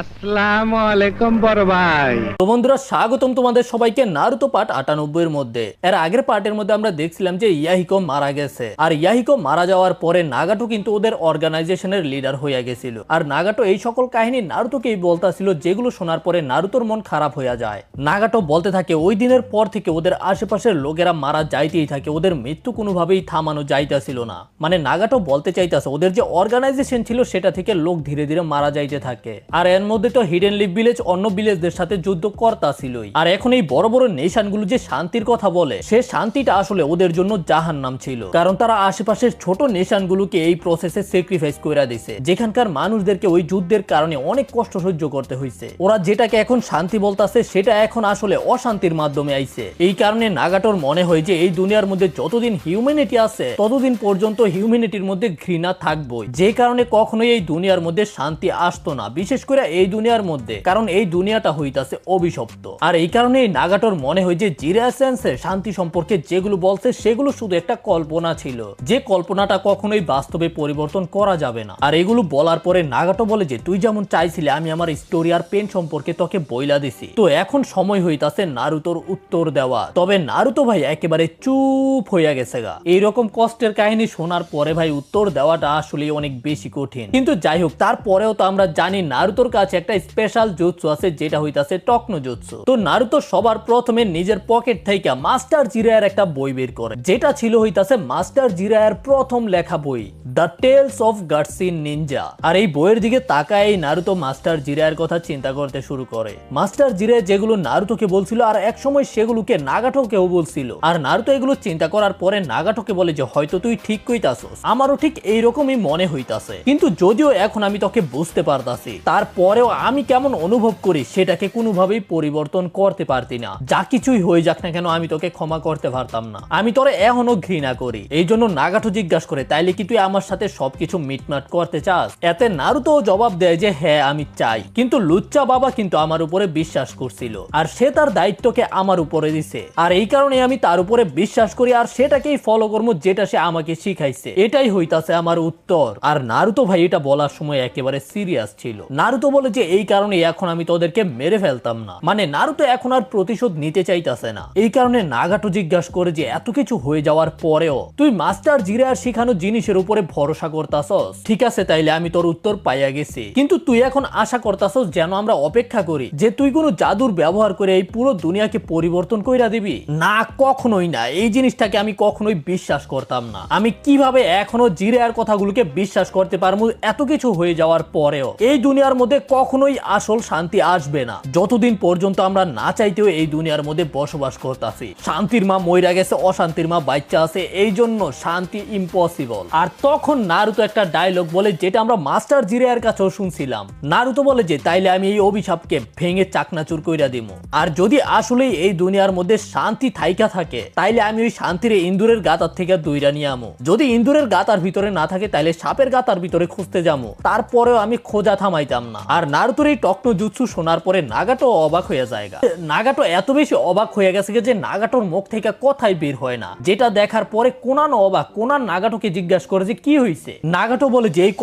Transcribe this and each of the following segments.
আসসালামু আলাইকুম বড় ভাই। তো বন্ধুরা, স্বাগতম তোমাদের সবাইকে নারুতো পার্ট 98 এর মধ্যে। এর আগের পার্টের মধ্যে আমরা দেখছিলাম যে ইয়াহিকো মারা গেছে, আর ইয়াহিকো মারা যাওয়ার পরে নাগাটো কিন্তু ওদের অর্গানাইজেশনের লিডার হয়ে গেছিল। আর নাগাটো এই সকল কাহিনী নারুতোকেই বলতাছিল, যেগুলো শোনার পরে নারুতোর মন খারাপ হয়ে যায়। নাগাটো বলতে থাকে ওই দিনের পর থেকে ওদের আশেপাশের লোকেরা মারা যাইতেই থাকে, ওদের মৃত্যু কোনোভাবেই থামানো যাইতাছিল না। মানে নাগাটো বলতে চাইতেছে ওদের যে অর্গানাইজেশন ছিল সেটা থেকে লোক ধীরে ধীরে মারা যাইতে থাকে। আর এর মধ্যে তো হিডেন লিভ ভিলেজ অন্য ভিলেজদের সাথে যুদ্ধ করতাছিলই। আর এখন এই বড় বড় নেশনগুলো যে শান্তির কথা বলে, সে শান্তিটা আসলে ওদের জন্য জাহান্নাম ছিল, কারণ তারা আশেপাশের ছোট নেশনগুলোকে এই প্রসেসে স্যাক্রিফাইস করে দিছে, যেখানকার মানুষদেরকে ওই যুদ্ধের কারণে অনেক কষ্ট সহ্য করতে হয়েছে। ওরা যেটাকে এখন শান্তি বলতাছে সেটা এখন আসলে অশান্তির মাধ্যমে আইছে। এই কারণে নাগাটোর মনে হয় যে এই দুনিয়ার মধ্যে যতদিন হিউম্যানিটি আছে ততদিন পর্যন্ত হিউম্যানিটির মধ্যে ঘৃণা থাকবেই, যে কারণে কখনোই এই দুনিয়ার মধ্যে শান্তি আসতো না, বিশেষ করে এই দুনিয়ার মধ্যে, কারণ এই দুনিয়াটা হইতাছে অভিশপ্ত। আর এই কারণে এই নাগাটোর মনে হয় যে জিরায়া সেন্সেই শান্তি সম্পর্কে যেগুলো বলছে সেগুলো শুধু একটা কল্পনা ছিল, যে কল্পনাটা কখনোই বাস্তবে পরিবর্তন করা যাবে না। আর এগুলো বলার পরে নাগাটো বলে যে তুই যেমন চাইছিলে আমি আমার স্টোরি আর পেন সম্পর্কে তোকে বইলা দিছি, তো এখন সময় হইতাছে নারুতোর উত্তর দেওয়া। তবে নারুতো ভাই একেবারে চুপ হইয়া গেছে গা। এইরকম কষ্টের কাহিনী শোনার পরে ভাই উত্তর দেওয়াটা আসলে অনেক বেশি কঠিন। কিন্তু যাই হোক, তারপরেও তো আমরা জানি নারুতোর কাছে একটা স্পেশাল জুৎসু আছে, যেটা হইতাছে টকনো জুৎসু। তো নারুতো সবার প্রথমে নিজের পকেট থেকে মাস্টার জিরায়ার একটা বই বের করে, যেটা ছিল হইতাছে মাস্টার জিরায়ার প্রথম লেখা বই, দ্য টেলস অফ গাটসিন নিনজা। আর এই বইয়ের দিকে তাকায় নারুতো মাস্টার জিরায়ার কথা চিন্তা করতে শুরু করে। মাস্টার জিরায়া যেগুলো নারুতোকে বলছিল আর এক সময় সেগুলোকে নাগাটোকেও বলছিল। আর নারুতো এগুলো চিন্তা করার পরে নাগাটোকে বলে যে হয়তো তুই ঠিক কইতাছস, আমারও ঠিক এইরকমই মনে হইতাছে, কিন্তু যদিও এখন আমি তোকে বুঝতে পারতাছি, তারপরেও আমি কেমন অনুভব করি সেটাকে কোনোভাবেই পরিবর্তন করতে পারতি না। যা কিছুই হয়ে যাক না কেন আমি তোকে ক্ষমা করতে পারতাম না, আমি তোরে এখনো ঘৃণা করি। এই জন্য নাগাটো জিজ্ঞাসা করে তাইলে কি তুই আমার সাথে সবকিছু মিটমাট করতে চাস? এতে নারুতো জবাব দেয় যে হ্যাঁ আমি চাই, কিন্তু লুচ্চা বাবা কিন্তু আমার উপরে বিশ্বাস করছিল আর সে তার দায়িত্বকে আমার উপরে দিছে, আর এই কারণে আমি তার উপরে বিশ্বাস করি আর সেটাকেই ফলো করবো যেটা সে আমাকে শিখাইছে। এটাই হইতাছে আমার উত্তর। আর নারুতো ভাই এটা বলার সময় একেবারে সিরিয়াস ছিল। নারুতো বলে যে এই কারণে এখন আমি তোদেরকে মেরে ফেলতাম না, মানে নারুতো এখন আর প্রতিশোধ নিতে চাইতাছে না। এই কারণে নাগাটো জিজ্ঞাসা করে যে এত কিছু হয়ে যাওয়ার পরেও তুই মাস্টার জিরায়ার শিখানো জিনিসের উপরে ভরসা করতাছস? ঠিক আছে, তাইলে আমি তোর উত্তর পাইয়া গেছি, কিন্তু তুই এখন আশা করতাছস যেন আমরা অপেক্ষা করি যে তুই কোনো জাদুর ব্যবহার করে এই পুরো দুনিয়াকে পরিবর্তন কইরা দিবি? না, কখনোই না। এই জিনিসটাকে আমি কখনোই বিশ্বাস করতাম না। আমি কিভাবে এখনো জিরায়ার কথাগুলোকে বিশ্বাস করতে পারবো এত কিছু হয়ে যাওয়ার পরেও? এই দুনিয়ার মধ্যে কখনোই আসল শান্তি আসবে না যতদিন পর্যন্ত আমরা না চাইতেও এই দুনিয়ার মধ্যে বসবাস করতেছি। শান্তির মা মইরা গেছে, অশান্তির মা বাচ্চা আছে, এই জন্য শান্তি ইম্পসিবল। আর তখন নারুতো একটা ডায়লগ বলে যেটা আমরা মাস্টার জিরায়ার কাছেও শুনছিলাম। নারুতো বলে যে তাইলে আমি এই অভিশাপকে ভেঙে চাকনাচুর কইরা দিমু, আর যদি আসলেই এই দুনিয়ার মধ্যে শান্তি থাইকা থাকে তাইলে আমি ওই শান্তির ইন্দুরের গাতার থেকে দুইটা নিয়ে আমু। যদি ইন্দুরের গাতার ভিতরে না থাকে তাইলে সাপের গাতার ভিতরে খুঁজতে যাবো, তারপরেও আমি খোঁজা থামাইতাম না। আর নারুতোর এই টকনো জুৎসু শোনার পরে নাগাটো অবাক হয়ে যায়। নাগাটো এত বেশি অবাক হয়ে গেছে যে নাগাটোর মুখ থেকে কথাই বের হয় না, যেটা দেখার পরে কোনান অবাক। কোনান নাগাটোকে জিজ্ঞাসা করে যে কি হয়েছে? নাগাটো বলে যে এই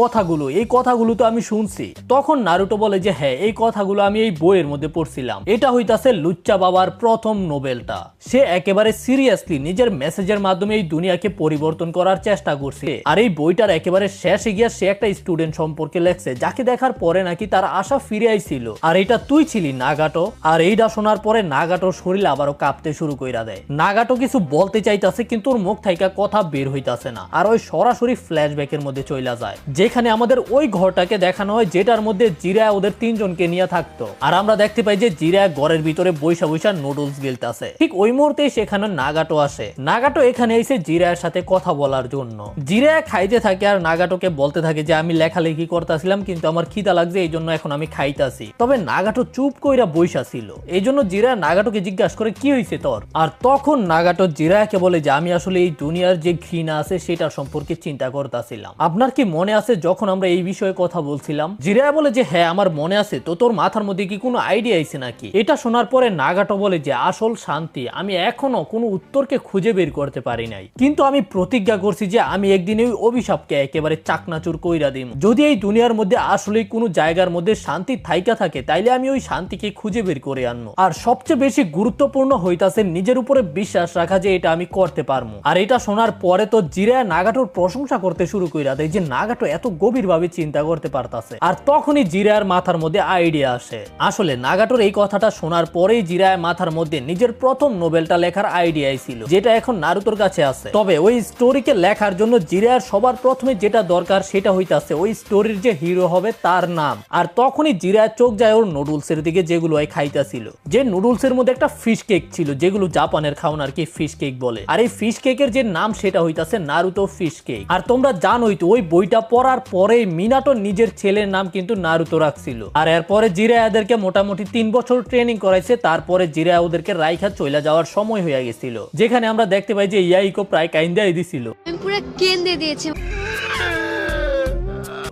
কথাগুলো তো আমি শুনছি। তখন নারুতো বলে যে হ্যাঁ, এই কথাগুলো আমি এই বইয়ের মধ্যে পড়ছিলাম। এটা হইতাছে লুচ্চা বাবার প্রথম নোবেলটা। সে একেবারে সিরিয়াসলি নিজের মেসেজের মাধ্যমে এই দুনিয়াকে পরিবর্তন করার চেষ্টা করছে। আর এই বইটার একেবারে শেষে গিয়া সে একটা স্টুডেন্ট সম্পর্কে লেখছে, যাকে দেখার পরে নাকি তার আশা ফিরে আইছিল, আর এটা তুই ছিলি নাগাটো। আর এইটা শোনার পরে নাগাটোর শরীর আবারও কাঁপতে শুরু কইরা দেয়। নাগাটো কিছু বলতে চাইতাছে কিন্তু ওর মুখ থেকে কথা বের হইতাছে না, আর ওই সরাসরি ফ্ল্যাশব্যাকের মধ্যে চইলা যায়, যেখানে আমাদের ওই ঘরটাকে দেখানো হয় যেটার মধ্যে জিরায়া ওদের তিনজনকে নিয়ে থাকতো। আর আমরা দেখতে পাই যে জিরায়া ঘরের ভিতরে বৈশা বৈশা নুডলস গিলতাছে। ঠিক ওই মুহূর্তে সেখানে নাগাটো আসে। নাগাটো এখানে এসে জিরায়ার সাথে কথা বলার জন্য। জিরায়া খাইতে থাকে আর নাগাটোকে বলতে থাকে যে আমি লেখালেখি করতেছিলাম কিন্তু আমার খিদা লাগছে, এই জন্য এখন আমি খাইতাছি। তবে নাগাটো চুপ কইরা বইসা ছিল। এই জন্য জিরায়া নাগাটোকে জিজ্ঞাসা করে কি হয়েছে তোর? আর তখন নাগাটো জিরায়াকে বলে যে আমি আসলে এই দুনিয়ার যে ঘৃণা আছে সেটা সম্পর্কে চিন্তা করতেছিলাম। আপনার কি মনে আছে যখন আমরা এই বিষয়ে কথা বলছিলাম? জিরায়া বলে যে হ্যাঁ আমার মনে আছে। তো তোর মাথার মধ্যে কি কোনো আইডিয়া আইছে নাকি? এটা শোনার পরে নাগাটো বলে যে আসল শান্তি আমি এখনো কোনো উত্তরকে খুঁজে বের করতে পারি নাই, কিন্তু আমি প্রতিজ্ঞা করছি যে আমি একদিন ওই অভিশাপকে একেবারে চাকনাচুর কইরা দিম। যদি এই দুনিয়ার মধ্যে আসলে কোনো জায়গার মধ্যে মধ্যে শান্তি থাইকা থাকে তাইলে আমি ওই শান্তিকে খুঁজে বের করে আনবো। আর সবচেয়ে বেশি গুরুত্বপূর্ণ হইতাছে নিজের উপরে বিশ্বাস রাখা যে এটা আমি করতে পারবো। আর এটা শোনার পরে তো জিরায়া নাগাটোর প্রশংসা করতে শুরু কইরা দেয় যে নাগাটো এত গভীর ভাবে চিন্তা করতে পারতাছে। আর তখনই জিরায়ার মাথার মধ্যে আইডিয়া আসে। আসলে নাগাটোর এই কথাটা শোনার পরেই জিরায়ার মাথার মধ্যে নিজের প্রথম নোবেলটা লেখার আইডিয়াই ছিল, যেটা এখন নারুতোর কাছে আছে। তবে ওই স্টোরিকে লেখার জন্য জিরায়ার সবার প্রথমে যেটা দরকার সেটা হইতাছে ওই স্টোরির যে হিরো হবে তার নাম। আর তখনই জিরায়ার চোখ যায় ওর নুডলসের দিকে, যেগুলো খাইতাছিল। যে নুডলসের মধ্যে একটা ফিশ কেক ছিল, যেগুলো জাপানের খাওয়ান আর কি ফিশ কেক বলে। আর এই ফিশ কেকের যে নাম সেটা হইতাছে নারুতো ফিশ কেক। আর তোমরা জানোই তো ওই বইটা পড়ার পরে মিনাটো নিজের ছেলের নাম কিন্তু নারুতো রাখছিল। আর এরপরে জিরায়াদেরকে মোটামুটি 3 বছর ট্রেনিং করাইছে। তারপরে জিরায়া ওদেরকে রাইখা চলে যাওয়ার সময় হয়ে গেছিল, যেখানে আমরা দেখতে পাই যে ইয়াহিকো প্রায় কাইন্দাই দিছিল। আমি পুরো কেঁদে দিয়েছি।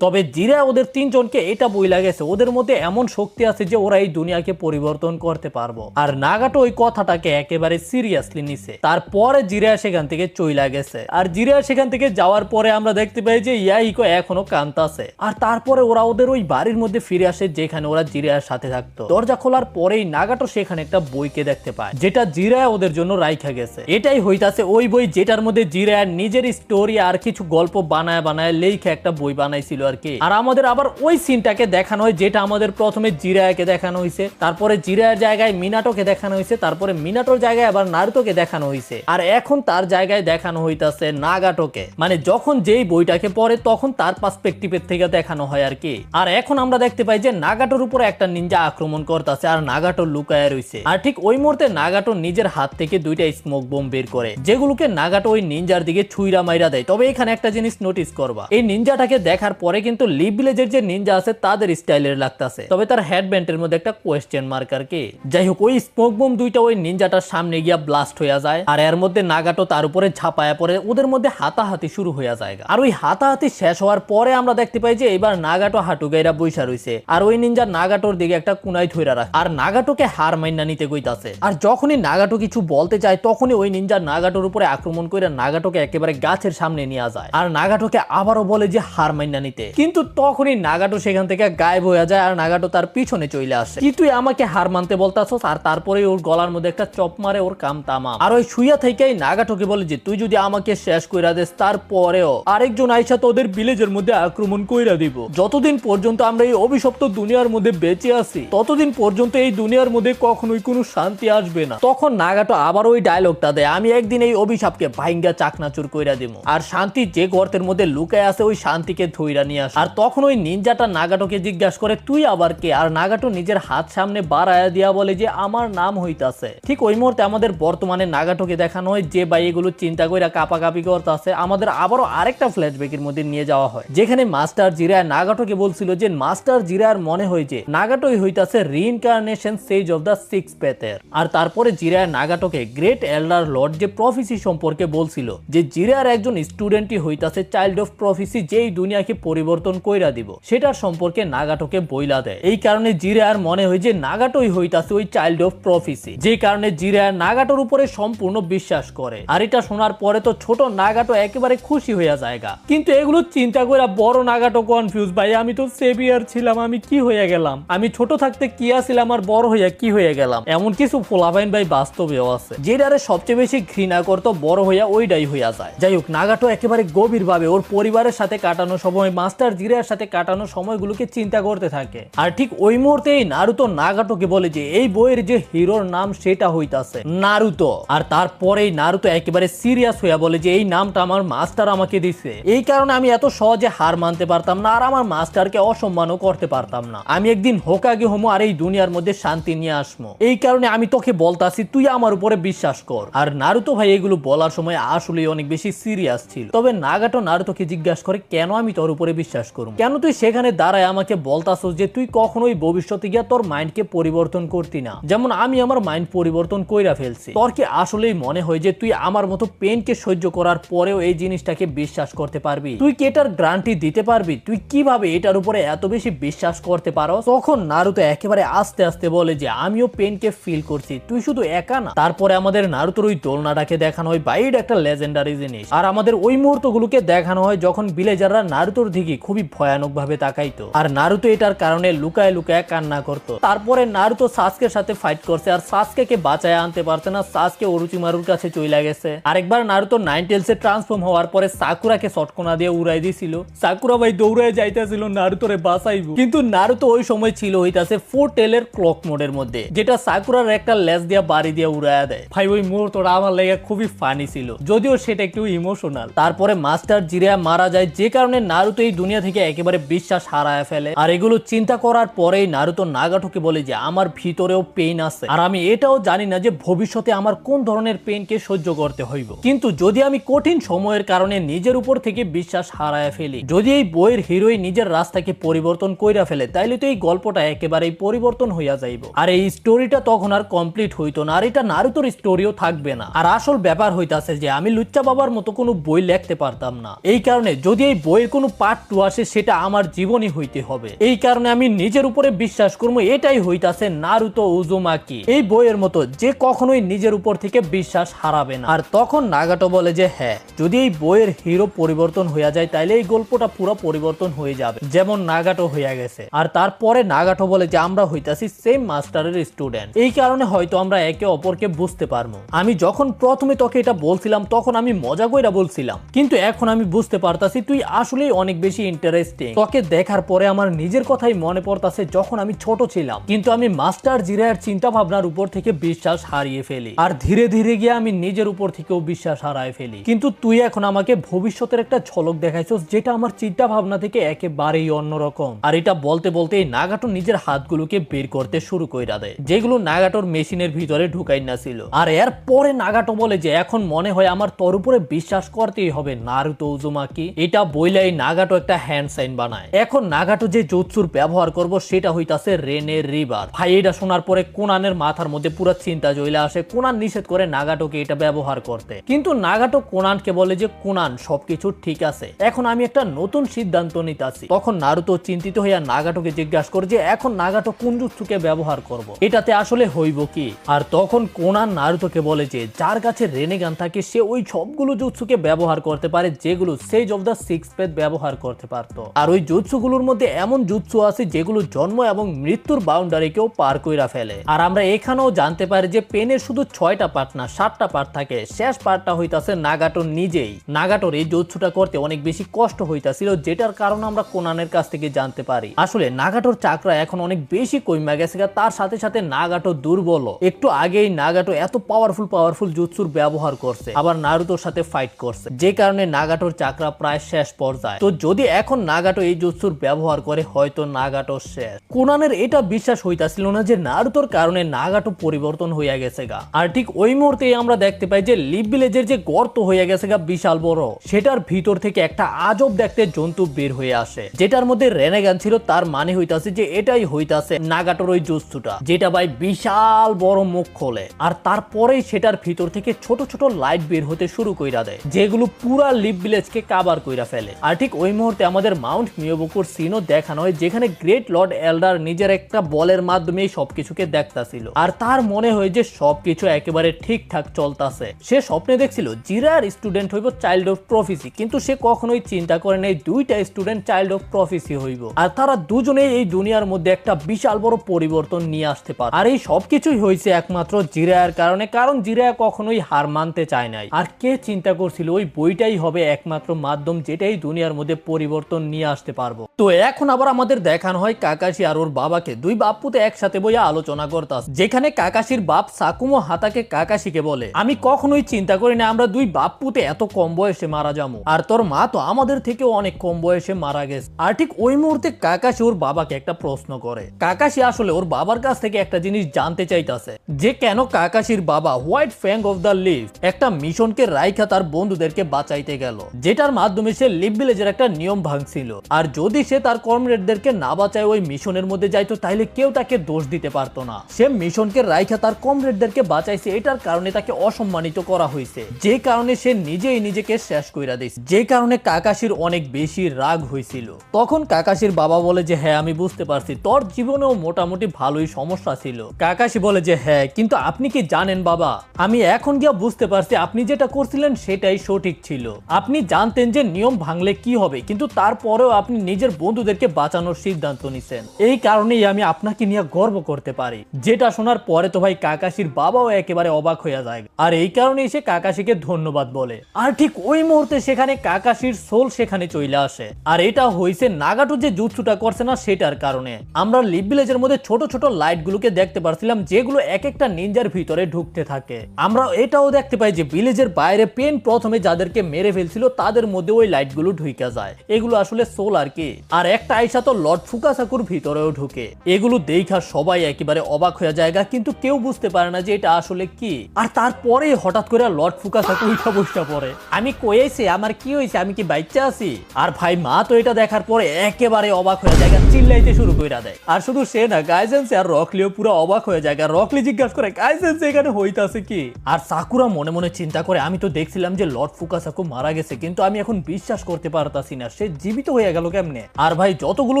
তবে জিরায়া ওদের 3 জনকে এটা বইলা গেছে ওদের মধ্যে এমন শক্তি আছে যে ওরা এই দুনিয়াকে পরিবর্তন করতে পারবো। আর নাগাটো ওই কথাটাকে একেবারে সিরিয়াসলি নিছে। তারপরে জিরায়া সেখান থেকে চইলা গেছে। আর জিরায়া সেখান থেকে যাওয়ার পরে আমরা দেখতে পাই যে ইয়াহিকো এখনো কাঁদতাছে। আর তারপরে ওরা ওদের ওই বাড়ির মধ্যে ফিরে আসে যেখানে ওরা জিরায়ার সাথে থাকতো। দরজা খোলার পরেই নাগাটো সেখানে একটা বইকে দেখতে পায়, যেটা জিরায়া ওদের জন্য রাইখা গেছে। এটাই হইতাছে ওই বই যেটার মধ্যে জিরায়া নিজের স্টোরি আর কিছু গল্প বানায় বানায় লেখা একটা বই বানাইছিল আর কি। আর আমাদের আবার ওই সিনটাকে দেখানো হয় যেটা আমাদের প্রথমে জিরায়াকে দেখানো হয়েছে, তারপরে জিরায়ার জায়গায় মিনাটোকে দেখানো হয়েছে, তারপরে মিনাটোর জায়গায় আবার নারুতোকে দেখানো হয়েছে। আর এখন তার জায়গায় দেখানো হইতাছে নাগাটোকে। মানে যখন যেই বইটাকে পড়ে তখন তার পার্সপেক্টিভের থেকে দেখানো হয় আর কি। আর এখন আমরা দেখতে পাই যে নাগাটোর উপরে একটা নিনজা আক্রমণ করতেছে আর নাগাটো লুকায় রইছে। আর ঠিক ওই মুহূর্তে নাগাটো নিজের হাত থেকে 2টা স্মোক বোম বের করে, যেগুলোকে নাগাটো ওই নিনজার দিকে ছুঁইরা মাইরা দেয়। তবে এখানে একটা জিনিস নোটিস করবা, এই নিনজাটাকে দেখার পরে কিন্তু লিভ ভিলেজের যে নিনজা আছে তাদের স্টাইলের লাগতাছে। তবে তার হেডব্যান্ডের মধ্যে একটা কোয়েশ্চেন মার্ক আর কি। যাই হোক, ওই স্মোক বোম 2টা ওই নিনজাটার সামনে গিয়া ব্লাস্ট হয়ে যায়। আর এর মধ্যে নাগাটো তার উপরে ঝাঁপায়া পড়ে, ওদের মধ্যে হাতাহাতি শুরু হয়ে যায়। আর ওই হাতাহাতি শেষ হওয়ার পরে আমরা দেখতে পাই যে এবার নাগাটো হাঁটু গাইরা বইসা রইছে। আর ওই নিনজা নাগাটোর দিকে একটা কুনাই ধইরা রাখে আর নাগাটোকে হার মাইনা নিতে কইতাছে। আর যখনই নাগাটো কিছু বলতে চায় তখনই ওই নিনজা নাগাটোর উপরে আক্রমণ করে নাগাটোকে একেবারে গাছের সামনে নিয়ে যায়। আর নাগাটোকে আবারও বলে যে হার মাইনা নিতে, কিন্তু তখনই নাগাটো সেখান থেকে গায়েব হয়ে যায়। আর নাগাটো তার পিছনে চলে আসে, কি তুই আমাকে হার মানতে বলতাছস? আর তারপরে ওর গলার মধ্যে একটা চপ মারে, ওর কাম তামাম। আর ওই শুইয়া থেকেই নাগাটোকে বলে যে তুই যদি আমাকে শেষ কইরা দেস তারপরেও আরেকজন আইসা তোদের ভিলেজের মধ্যে আক্রমণ কইরা দিব। যতদিন পর্যন্ত আমরা এই অভিশপ্ত দুনিয়ার মধ্যে বেঁচে আছি ততদিন পর্যন্ত এই দুনিয়ার মধ্যে কখনোই কোনো শান্তি আসবে না। তখন নাগাটো আবার ওই ডায়লগটা দেয়, আমি একদিন এই অভিশাপকে ভাইঙ্গা চাকনাচুর কইরা দিব। আর শান্তি যে গর্তের মধ্যে লুকায় আছে ওই শান্তিকে ধইরা নিয়ে আসে। আর তখন ওই নিনজাটা নাগাটোকে জিজ্ঞাসা করে তুই আবার কে? আর নাগাটো নিজের হাত সামনে বাড়ায়া দিয়া বলে যে আমার নাম হইতাছে। ঠিক ওই মুহূর্তে আমাদের বর্তমানে নাগাটোকে দেখানো হয় যে ভাই এগুলো চিন্তা কইরা কাপাকাপি করতেছে। আমাদের আবারও আরেকটা ফ্ল্যাশব্যাকের মধ্যে নিয়ে যাওয়া হয়, যেখানে মাস্টার জিরায়া নাগাটোকে বলছিল যে মাস্টার জিরায়ার মনে হয় যে নাগাটোই হইতাছে রিইনকার্নেশন সেজ অফ দা সিক্স পেথের। আর তারপরে জিরায়া নাগাটোকে গ্রেট এল্ডার লর্ড যে প্রফেসি সম্পর্কে বলছিল, যে জিরায়ার একজন স্টুডেন্টই হইতাছে চাইল্ড অফ প্রফেসি, যেই দুনিয়াকে পরিবর্তন কইরা দিব সেটার সম্পর্কে নাগাটোকে বইলা দেয়। এই কারণে জিরায়ার মনে হয় যে নাগাটোই হইতাছে ওই চাইল্ড অফ প্রফেসি, যে কারণে জিরায়া নাগাটোর উপরে সম্পূর্ণ বিশ্বাস করে। আর এটা শোনার পরে তো ছোট নাগাটো একেবারে খুশি হইয়া জায়গা, কিন্তু এগুলো চিন্তা করে বড় নাগাটো কনফিউজ, ভাই আমি তো সেভিয়ার ছিলাম, আমি কি হয়ে গেলাম? আমি ছোট থাকতে কি আসছিলাম আর বড় হইয়া কি হয়ে গেলাম? এমন কিছু ফোলাফাইন ভাই বাস্তবেও আছে, যেটারে সবচেয়ে বেশি ঘৃণা করতো বড় হইয়া ওইটাই হইয়া যায়। যাই হোক, নাগাটো একেবারে গভীর ভাবে ওর পরিবারের সাথে কাটানো সময়, মাস্টার জিরায়ার সাথে কাটানো সময়গুলোকে চিন্তা করতে থাকে। আর ঠিক ওই মুহূর্তেই নারুতো নাগাটোকে বলে যে এই বইয়ের যে হিরোর নাম সেটা হইতাছে নারুতো। আর তারপরেই নারুতো একেবারে সিরিয়াস হইয়া বলে যে এই নামটা আমার মাস্টার আমাকে দিছে, এই কারণে আমি এত সহজে হার মানতে পারতাম না আর আমার মাস্টারকে অসম্মানও করতে পারতাম না। আমি একদিন হোকাগে হমো আর এই দুনিয়ার মধ্যে শান্তি নিয়ে আসবো, এই কারণে আমি তোকে বলতাছি তুই আমার উপরে বিশ্বাস কর। আর নারুতো ভাই এগুলো বলার সময় আসলে অনেক বেশি সিরিয়াস ছিল। তবে নাগাটো নারুতোকে জিজ্ঞাসা করে কেন আমি তোর উপরে বিশ্বাস করব? কেন তুই সেখানে দাঁড়ায় আমাকে বলতাছস যে তুই কখনোই ভবিষ্যতে গিয়া তোর মাইন্ডকে পরিবর্তন করতি না, যেমন আমি আমার মাইন্ড পরিবর্তন কইরা ফেলছি। তোর কি আসলেই মনে হয় যে তুই আমার মতো পেনকে সহ্য করার পরেও এই জিনিসটাকে বিশ্বাস করতে পারবি? তুই কি এটার গ্যারান্টি দিতে পারবি? তুই কিভাবে এটার উপরে এত বেশি বিশ্বাস করতে পারো? তখন নারুতো একেবারে আস্তে আস্তে বলে যে আমিও পেনকে ফিল করছি, তুই শুধু একা না। তারপরে আমাদের নারুতোর ওই দোলনাটাকে দেখানো হয়, বাইরে একটা লেজেন্ডারি জিনিস। আর আমাদের ওই মুহূর্তগুলোকে দেখানো হয় যখন ভিলেজাররা নারুতোর দিকে ঠিকই খুবই ভয়ানক ভাবে তাকাইতো। আর নারুতো এটার কারণে লুকায় লুকায় কান্না করত। তারপরে নারুতো সাসকের সাথে ফাইট করছে, আর সাসকে বাঁচায় আনতে পারছে না, সাসকে ওরোচিমারুর কাছে চলে গেছে। আরেকবার নারুতো নাইনটেলসে ট্রান্সফর্ম হওয়ার পরে সাকুরাকে শটকোনা দিয়ে উড়াই দিছিল। সাকুরা ভাই দৌড়ায় যাইতেছিল নারুতোরে বাঁচাইবো, কিন্তু নারুতো ওই সময় ছিল হইতাছে 4 টেলের ক্লক মোডের মধ্যে, যেটা সাকুরার একটা লেজ দিয়া বাড়ি দিয়ে উড়াইয়া দেয়। ভাই ওই মুহূর্তটা আমার লাগে খুবই ফানি ছিল, যদিও সেটা একটু ইমোশনাল। তারপরে মাস্টার জিরায়া মারা যায়, যে কারণে নারুতো এই দুনিয়া থেকে একেবারে বিশ্বাস হারায় ফেলে। আর এগুলো চিন্তা করার পরেই নারুতো নাগাটোকে বলে যে আমার ভিতরেও পেইন আছে, আর আমি এটাও জানি না যে ভবিষ্যতে আমার কোন ধরনের পেইনকে সহ্য করতে হইব। কিন্তু যদি আমি কঠিন সময়ের কারণে নিজের উপর থেকে বিশ্বাস হারায় ফেলি, যদি এই বইয়ের হিরোই নিজের রাস্তাকে পরিবর্তন কইরা ফেলে, তাইলে তো এই গল্পটা একেবারেই পরিবর্তন হইয়া যাইব। আর এই স্টোরিটা তখন আর কমপ্লিট হইতো না, আর এটা নারুতোর স্টোরিও থাকবে না। আর আসল ব্যাপার হইতাছে যে আমি লুচ্চা বাবার মতো কোনো বই লিখতে পারতাম না। এই কারণে যদি এই বইয়ের কোনো পার্ট 2 আসে, সেটা আমার জীবনই হইতে হবে। এই কারণে আমি নিজের উপরে বিশ্বাস করবো এটাই হইতাছে নারুতো উজুমাকি, এই বইয়ের মতো, যে কখনোই নিজের উপর থেকে বিশ্বাস হারাবে না। আর তখন নাগাটো বলে যে হ্যাঁ, যদি এই বইয়ের হিরো পরিবর্তন হইয়া যায়, তাইলে এই গল্পটা পুরো পরিবর্তন হয়ে যাবে, যেমন নাগাটো হইয়া গেছে। আর তারপরে নাগাটো বলে যে আমরা হইতাছি সেম মাস্টারের স্টুডেন্ট, এই কারণে হয়তো আমরা একে অপরকে বুঝতে পারবো। আমি যখন প্রথমে তোকে এটা বলছিলাম তখন আমি মজা কইরা বলছিলাম, কিন্তু এখন আমি বুঝতে পারতাছি তুই আসলেই অনেক বেশি ইন্টারেস্টিং। তোকে দেখার পরে আমার নিজের কথাই মনে পড়তাছে যখন আমি ছোট ছিলাম, কিন্তু আমি মাস্টার জিরায়ার চিন্তা ভাবনার উপর থেকে বিশ্বাস হারিয়ে ফেলি, আর ধীরে ধীরে গিয়ে আমি নিজের উপর থেকেও বিশ্বাস হারায় ফেলি। কিন্তু তুই এখন আমাকে ভবিষ্যতের একটা ঝলক দেখাইছস, যেটা আমার চিন্তা ভাবনা থেকে একেবারেই অন্যরকম। আর এটা বলতে বলতেই নাগাটো নিজের হাতগুলোকে বের করতে শুরু কইরা দেয়, যেগুলো নাগাটোর মেশিনের ভিতরে ঢুকাই না ছিল। আর এর পরে নাগাটো বলে যে এখন মনে হয় আমার তোর উপরে বিশ্বাস করতেই হবে নারুতো উজুমাকি। এটা বইলাই নাগাটো একটা হ্যান্ড সাইন বানায়। এখন নাগাটো যে জুৎসুর ব্যবহার করব সেটা হইতাছে রেনের রিভার। ভাই এটা শোনার পরে কোনানের মাথার মধ্যে পুরো চিন্তা জ্বলে আসে। কোনান নিষেধ করে নাগাটোকে এটা ব্যবহার করতে, কিন্তু নাগাটো কোনানকে বলে যে কোনান সবকিছু ঠিক আছে, এখন আমি একটা নতুন সিদ্ধান্ত নিতেছি। তখন নারুতো চিন্তিত হইয়া নাগাটোকে জিজ্ঞাসা করে যে এখন নাগাটো কোন জুৎসুকে ব্যবহার করব, এটাতে আসলে হইব কি? আর তখন কোনান নারুতোকে বলে যে যার কাছে রেনেগান থাকে সে ওই সবগুলো জুৎসুকে ব্যবহার করতে পারে যেগুলো সেজ অফ দ্য সিক্স পেথ ব্যবহার করতে পারত। আর ওই জুৎসুগুলোর মধ্যে এমন জুৎসু আছে যেগুলো জন্ম এবং মৃত্যুর বাউন্ডারিকেও পার কইরা ফেলে। আর আমরা এখানেও জানতে পারি যে পেনের শুধু 6টা পার্ট না 7টা পার্ট থাকে। শেষ পার্টটা হইতাছে নাগাটোর নিজেই। নাগাটোর এই জুৎসুটা করতে অনেক বেশি কষ্ট হইতাছিল, যেটার কারণ আমরা কোনানের কাছ থেকে জানতে পারি। আসলে নাগাটোর চাকরা এখন অনেক বেশি কইমা গেছে, তার সাথে সাথে নাগাটো দুর্বল। একটু আগেই নাগাটো এত পাওয়ারফুল জুৎসুর ব্যবহার করছে, আবার নারুতোর সাথে ফাইট করছে, যে কারণে নাগাটোর চাকরা প্রায় শেষ পর্যায়ে। তো যদি এখন নাগাটো এই জুৎসুর ব্যবহার করে, হয়তো নাগাটো শেষ। কোনানের এটা বিশ্বাস হইতাছিল না যে নারুতোর কারণে নাগাটো পরিবর্তন হইয়া গেছে গা। আর ঠিক ওই মুহূর্তেই আমরা দেখতে পাই যে লিপ ভিলেজের যে গর্ত হইয়া গেছে গা বিশাল বড়, সেটার ভিতর থেকে একটা আজব দেখতে জন্তু বের হয়ে আসে, যেটার মধ্যে রেনেগান ছিল। তার মানে হইতাছে যে এটাই হইতাছে নাগাটোর ওই জুৎসুটা, যেটা ভাই বিশাল বড় মুখ খোলে। আর তারপরেই সেটার ভিতর থেকে ছোট ছোট লাইট বের হতে শুরু কইরা দেয়, যেগুলো পুরা লিপ ভিলেজকে কাভার কইরা ফেলে। আর ঠিক ওই মুহূর্তে আমাদের মাউন্ট মিয়োবুকুর সিনও দেখানো হয়, যেখানে গ্রেট লর্ড এল্ডার নিজের একটা বলের মাধ্যমে সবকিছুকে দেখতাছিল। আর তার মনে হয় যে সবকিছু একেবারে ঠিকঠাক চলতেছে। সে স্বপ্নে দেখছিল জিরার স্টুডেন্ট হইব চাইল্ড অফ প্রফেসি, কিন্তু সে কখনোই চিন্তা করে নাই দুইটা স্টুডেন্ট চাইল্ড অফ প্রফেসি হইব, আর তারা দুজনেই এই দুনিয়ার মধ্যে একটা বিশাল বড় পরিবর্তন নিয়ে আসতে পারে। আর এই সবকিছুই হয়েছে একমাত্র জিরায়ার কারণে, কারণ জিরায়া কখনোই হার মানতে চায় নাই। আর কে চিন্তা করছিল ওই বইটাই হবে একমাত্র মাধ্যম যেটাই দুনিয়ার মধ্যে পরিবর্তন নিয়ে আসতে পারবো। তো এখন আবার আমাদের দেখানো হয় কাকাশি আর ওর বাবাকে দুই বাপ্পুতে একসাথে বইয়া আলোচনা করতাস, যেখানে কাকাশির বাপ সাকুমো হাতাকে কাকাশিকে বলে আমি কখনোই চিন্তা করি না আমরা দুই বাপ্পুতে এত কম বয়সে মারা যাবো, আর তোর মা তো আমাদের থেকেও অনেক কম বয়সে মারা গেছে। আর ঠিক ওই মুহূর্তে কাকাশি ওর বাবাকে একটা প্রশ্ন করে। কাকাশি আসলে ওর বাবার কাছ থেকে একটা জিনিস জানতে চাইতাছে, যে কেন কাকাশির বাবা হোয়াইট ফ্যাং অফ দ্য লিফ একটা মিশনকে রাইখা তার বন্ধুদেরকে বাঁচাইতে গেল, যেটার মাধ্যমে সে লিপ ভিলেজের একটা নিয়ম ভাঙছিল। আর যদি সে তার কমরেডদেরকে না বাঁচায় ওই মিশনের মধ্যে যাইতো, তাহলে কেউ তাকে দোষ দিতে পারতো না। সে মিশনকে রাইখা তার কমরেডদেরকে বাঁচাইছে, এটার কারণে তাকে অসম্মানিত করা হয়েছে, যে কারণে সে নিজেই নিজেকে শেষ কইরা দিয়েছে, যে কারণে কাকাশির অনেক বেশি রাগ হয়েছিল। তখন কাকাশির বাবা বলে যে হ্যাঁ আমি বুঝতে পারছি, তোর জীবনেও মোটামুটি ভালোই সমস্যা ছিল। কাকাশি বলে যে হ্যাঁ, কিন্তু আপনি কি জানেন বাবা, আমি এখন গিয়া বুঝতে পারছি আপনি যেটা করছিলেন সেটাই সঠিক ছিল। আপনি জানতেন যে নিয়ম ভাঙলে কি হবে, কিন্তু কিন্তু তারপরেও আপনি নিজের বন্ধুদেরকে বাঁচানোর সিদ্ধান্ত নিছেন। এই কারণেই আমি আপনাকে নিয়ে গর্ব করতে পারি। যেটা শোনার পরে তো ভাই কাকাশির বাবাও একেবারে অবাক হয়ে যায়, আর এই কারণেই সে কাকাশিকে ধন্যবাদ বলে। আর ঠিক ওই মুহূর্তে সেখানে কাকাশির সোল সেখানে চলে আসে, আর এটা হয়েছে নাগাটো যে জুৎসুটা করছে না সেটার কারণে। আমরা লিপ ভিলেজের মধ্যে ছোট ছোট লাইট গুলোকে দেখতে পারছিলাম, যেগুলো এক একটা নিনজার ভিতরে ঢুকতে থাকে। আমরা এটাও দেখতে পাই যে ভিলেজের বাইরে পেন প্রথমে যাদেরকে মেরে ফেলছিল তাদের মধ্যে ওই লাইট গুলো ঢুকে যায়। এগুলো আসলে সোল আর কি। আর একটা আইসা তো লর্ড ফুকাসাকুর ভিতরেও ঢুকে। এগুলো দেখা সবাই একেবারে অবাক হয়ে যায়, কিন্তু কেউ বুঝতে পারে না যে এটা আসলে কি। আর তারপরে হঠাৎ করে লর্ড ফুকাসাকু উঠা বসা পড়ে। আমি কইছি আমার কি হয়েছে, আমি কি বাচ্চা আছি? আর ভাই মা তো এটা দেখার পরে একেবারে অবাক হয়ে যায়, চিল্লাইতে শুরু করে দেয়। আর শুধু সে না, গাইজেন্সি আর রকলিও পুরো অবাক হয়ে যায়। রকলি জিজ্ঞাসা করে গাইজেন্সি এখানে হইতাছে কি? আর সাকুরা মনে মনে চিন্তা করে আমি তো দেখছিলাম যে লর্ড ফুকাসাকু মারা গেছে, কিন্তু আমি এখন বিশ্বাস করতে পারতাছি না সে জীবিত হয়ে গেল কেমনে। আর ভাই যতগুলো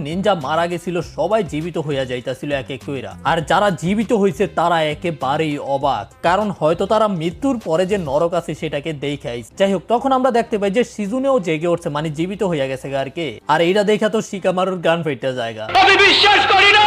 নিনজা মারা গেছিল সবাই জীবিত হয়ে যাইতাছিল এক এক কইরা। আর যারা জীবিত হয়েছে তারা একেবারেই অবাক, কারণ হয়তো তারা মৃত্যুর পরে যে নরক আছে সেটাকে দেখাই। যাই হোক, তখন আমরা দেখতে পাই যে সিজুনেও জেগে উঠছে, মানে জীবিত হয়ে গেছে আর কি। আর এইটা দেখা তো শিকামারুর গান ফেটে জায়গা। আমি বিশ্বাস করি না।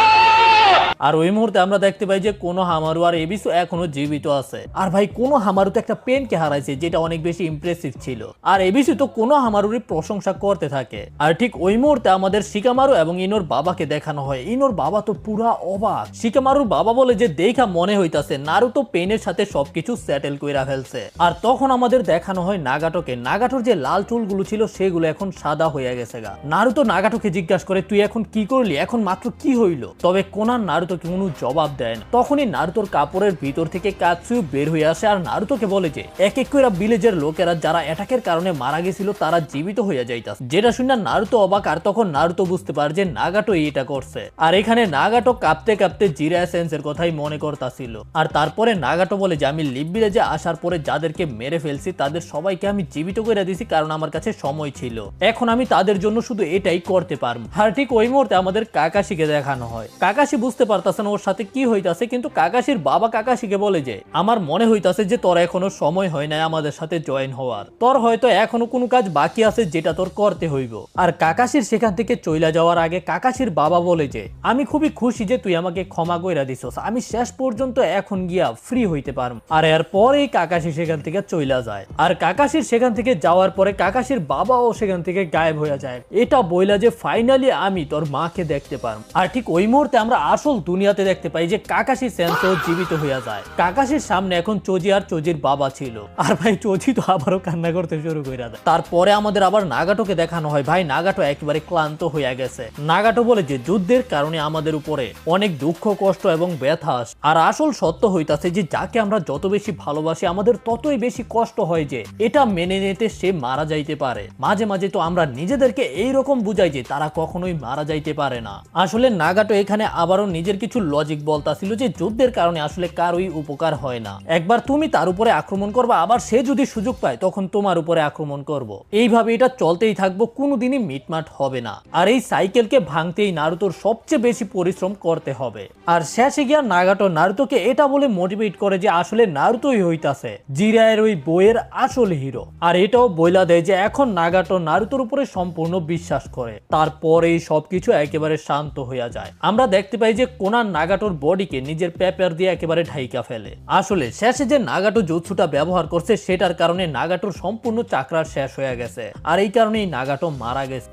আর ওই মুহূর্তে আমরা দেখতে পাই যে কোনো হামারু আর এবিসু এখনো জীবিত আছে। আর ভাই কোনো হামারু তো একটা পেনকে হারাইছে, যেটা অনেক বেশি ইমপ্রেসিভ ছিল। আর এবিসু তো কোনো হামারুরই প্রশংসা করতে থাকে। আর ঠিক ওই মুহূর্তে আমাদের শিকামারু এবং ইনোর বাবাকে দেখানো হয়। ইনোর বাবা তো পুরা অবাক। শিকামারুর বাবা বলে যে দেখা মনে হইতাছে নারুতো পেনের সাথে সবকিছু সেটেল কইরা ফেলছে। আর তখন আমাদের দেখানো হয় নাগাটোকে। নাগাটোর যে লাল চুলগুলো ছিল সেগুলো এখন সাদা হয়ে গেছে গা। নারুতো নাগাটোকে জিজ্ঞাসা করে তুই এখন কি করলি, এখন মাত্র কি হইল? তবে কোনান নারুতো কোনো জবাব দেয় না। তখনই নারুতোর কাপড়ের ভিতর থেকে কাৎসুয়ো বের হয়ে আসে আর নারুতোকে বলে যে এক এক করে ভিলেজের লোকেরা যারা অ্যাটাকের কারণে মারা গেছিল তারা জীবিত হয়ে যাইতাছে। যেটা শুনে নারুতো অবাক। আর তখন নারুতো বুঝতে পারে যে নাগাটো এটা করছে। আর এখানে নাগাটো কাঁপতে কাঁপতে জিরা সেন্সের কথাই মনে করতাছিল। আর তারপরে নাগাটো বলে যে আমি লিপ ভিলেজে আসার পরে যাদেরকে মেরে ফেলছি তাদের সবাইকে আমি জীবিত করে দিয়েছি, কারণ আমার কাছে সময় ছিল। এখন আমি তাদের জন্য শুধু এটাই করতে পারবো। আর ঠিক ওই মুহূর্তে আমাদের কাকাশিকে দেখানো হয়। কাকাশি বুঝতে পারতাছে না ওর সাথে কি হইতাছে, কিন্তু কাকাশির বাবা কাকাশিকে বলে যে আমার মনে হইতাছে যে তোর এখনো সময় হয় নাই আমাদের সাথে জয়েন হওয়ার। তোর হয়তো এখনো কোনো কাজ বাকি আছে যেটা তোর করতে হইব। আর কাকাশির সেখান থেকে চইলা যাওয়ার আগে কাকাশির বাবা বলে যে আমি খুবই খুশি যে তুই আমাকে ক্ষমা কইরা দিছস, আমি শেষ পর্যন্ত এখন গিয়া ফ্রি হইতে পারম। আর এরপরেই কাকাশি সেখান থেকে চইলা যায়। আর কাকাশির সেখান থেকে যাওয়ার পরে কাকাশির বাবাও সেখান থেকে গায়েব হয়ে যায়। এটা বইলা যে ফাইনালি আমি তোর মাকে দেখতে পারম। আর ঠিক ওই মুহূর্তে আমরা আসল দুনিয়াতে দেখতে পাই যে কাকাশি সেন্সও জীবিত হইয়া যায়। কাকাশির সামনে এখন চোজি আর চোজির বাবা ছিল। আর ভাই চোজি তো আবারও কান্না করতে শুরু করে দেয়। তারপরে আমাদের আবার নাগাটোকে দেখানো হয়। ভাই নাগাটো একেবারে ক্লান্ত হইয়া গেছে। নাগাটো বলে যে যুদ্ধের কারণে আমাদের উপরে অনেক দুঃখ কষ্ট এবং ব্যথা আসে। আর আসল সত্য হইতাছে যে যাকে আমরা যত বেশি ভালোবাসি আমাদের ততই বেশি কষ্ট হয় যে এটা মেনে নিতে সে মারা যাইতে পারে। মাঝে মাঝে তো আমরা নিজেদেরকে এইরকম বুঝাই যে তারা কখনোই মারা যাইতে পারে না। আসলে নাগাটো এখানে আবারও নিজের কিছু লজিক বলতাছিল যে যুদ্ধের কারণে আসলে কারোই উপকার হয় না। একবার তুমি তার উপরে আক্রমণ করবা, আবার সে যদি সুযোগ পায় তখন তোমার উপরে আক্রমণ করব। এইভাবে এটা চলতেই থাকবো, কোনোদিনই মিটমাট হবে না। আর এই সাইকেলকে ভাঙতেই নারুতোর সবচেয়ে বেশি পরিশ্রম করতে হবে। আর শেষে গিয়া নাগাটো নারুতোকে এটা বলে মোটিভেট করে যে আসলে নারুতোই হইতাছে জিরায়ের ওই বইয়ের আসল হিরো। আর এটাও বইলা দেয় যে এখন নাগাটো নারুতোর উপরে সম্পূর্ণ বিশ্বাস করে। তারপরেই সবকিছু একেবারে শান্ত হইয়া যায়। আমরা দেখতে পাই যে কোনান নাগাটোর বডিকে নিজের পেপার দিয়ে একেবারে ঢাইকা ফেলে। আসলে শেষে যে নাগাটো জুৎসুটা ব্যবহার করছে সেটার কারণে নাগাটোর সম্পূর্ণ চাকরা শেষ হয়ে গেছে। আর এই কারণেই নাগাটো মারা গেছে।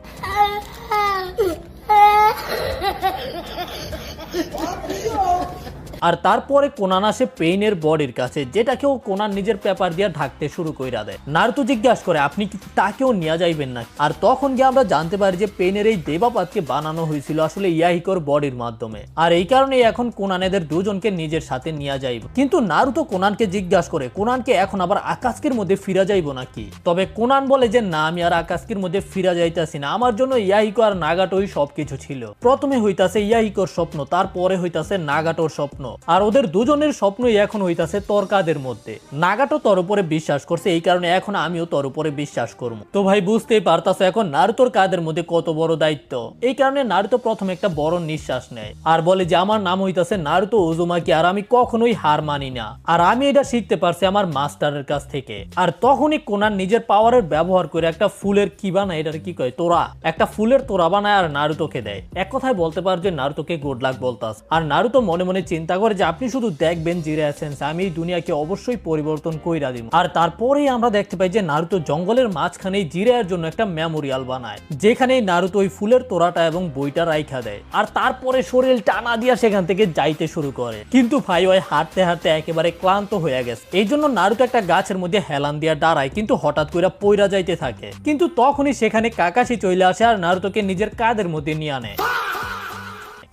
আর তারপরে কোনান আসে পেইনের বডির কাছে, যেটাকেও কোনান নিজের পেপার দিয়ে ঢাকতে শুরু কইরা দেয়। নারুতো জিজ্ঞাসা করে আপনি কি তাকেও নিয়ে যাইবেন না? আর তখন গিয়ে আমরা জানতে পারি যে পেইনের এই দেবাপাতকে বানানো হয়েছিল আসলে ইয়াহিকোর বডির মাধ্যমে। আর এই কারণে এখন কোনান এদের দুজনকে নিজের সাথে নিয়ে যাইব। কিন্তু নারুতো কোনানকে জিজ্ঞাসা করে কোনানকে এখন আবার আকাশকের মধ্যে ফিরা যাইব নাকি? তবে কোনান বলে যে না, আমি আর আকাশকের মধ্যে ফিরা যাইতাছি না, আমার জন্য ইয়াহিকো আর নাগাটোই সবকিছু ছিল। প্রথমে হইতাছে ইয়াহিকোর স্বপ্ন, তারপরে হইতাছে নাগাটোর স্বপ্ন। আর ওদের দুজনের স্বপ্নই এখন হইতাছে তোর কাদের মধ্যে। নাগাটো তোর উপরে বিশ্বাস করছে, এই কারণে এখন আমিও তোর উপরে বিশ্বাস করবো। তো ভাই বুঝতেই পারতাছো এখন নারুতোর কাদের মধ্যে কত বড় দায়িত্ব। এই কারণে নারুতো প্রথমে একটা বড় নিঃশ্বাস নেয় আর বলে যে আমার নাম হইতাছে নারুতো উজুমাকি আর আমি কখনোই হার মানি না, আর আমি এটা শিখতে পারছি আমার মাস্টারের কাছ থেকে। আর তখনই কোনান নিজের পাওয়ারের ব্যবহার করে একটা ফুলের কি বানায়, এটার কি কয়, তোরা, একটা ফুলের তোরা বানায় আর নারুতোকে দেয়। এক কথায় বলতে পার যে নারুতোকে গুড লাক বলতাস। আর নারুতো মনে মনে চিন্তা করে যে আপনি শুধু দেখবেন জিরে এসেন্স, আমি এই দুনিয়াকে অবশ্যই পরিবর্তন কইরা দিব। আর তারপরেই আমরা দেখতে পাই যে নারুতো জঙ্গলের মাঝখানেই জিরের জন্য একটা মেমোরিয়াল বানায়, যেখানেই নারুতো ওই ফুলের তোরাটা এবং বইটা রাইখা দেয়। আর তারপরে শরীর টানা দিয়া সেখান থেকে যাইতে শুরু করে। কিন্তু ভাই ওই হাঁটতে হাঁটতে একেবারে ক্লান্ত হয়ে গেছে। এই জন্য নারুতো একটা গাছের মধ্যে হেলান দিয়া দাঁড়ায়, কিন্তু হঠাৎ করে পইরা যাইতে থাকে। কিন্তু তখনই সেখানে কাকাশি চলে আসে আর নারুতোকে নিজের কাঁধের মধ্যে নিয়ে আনে।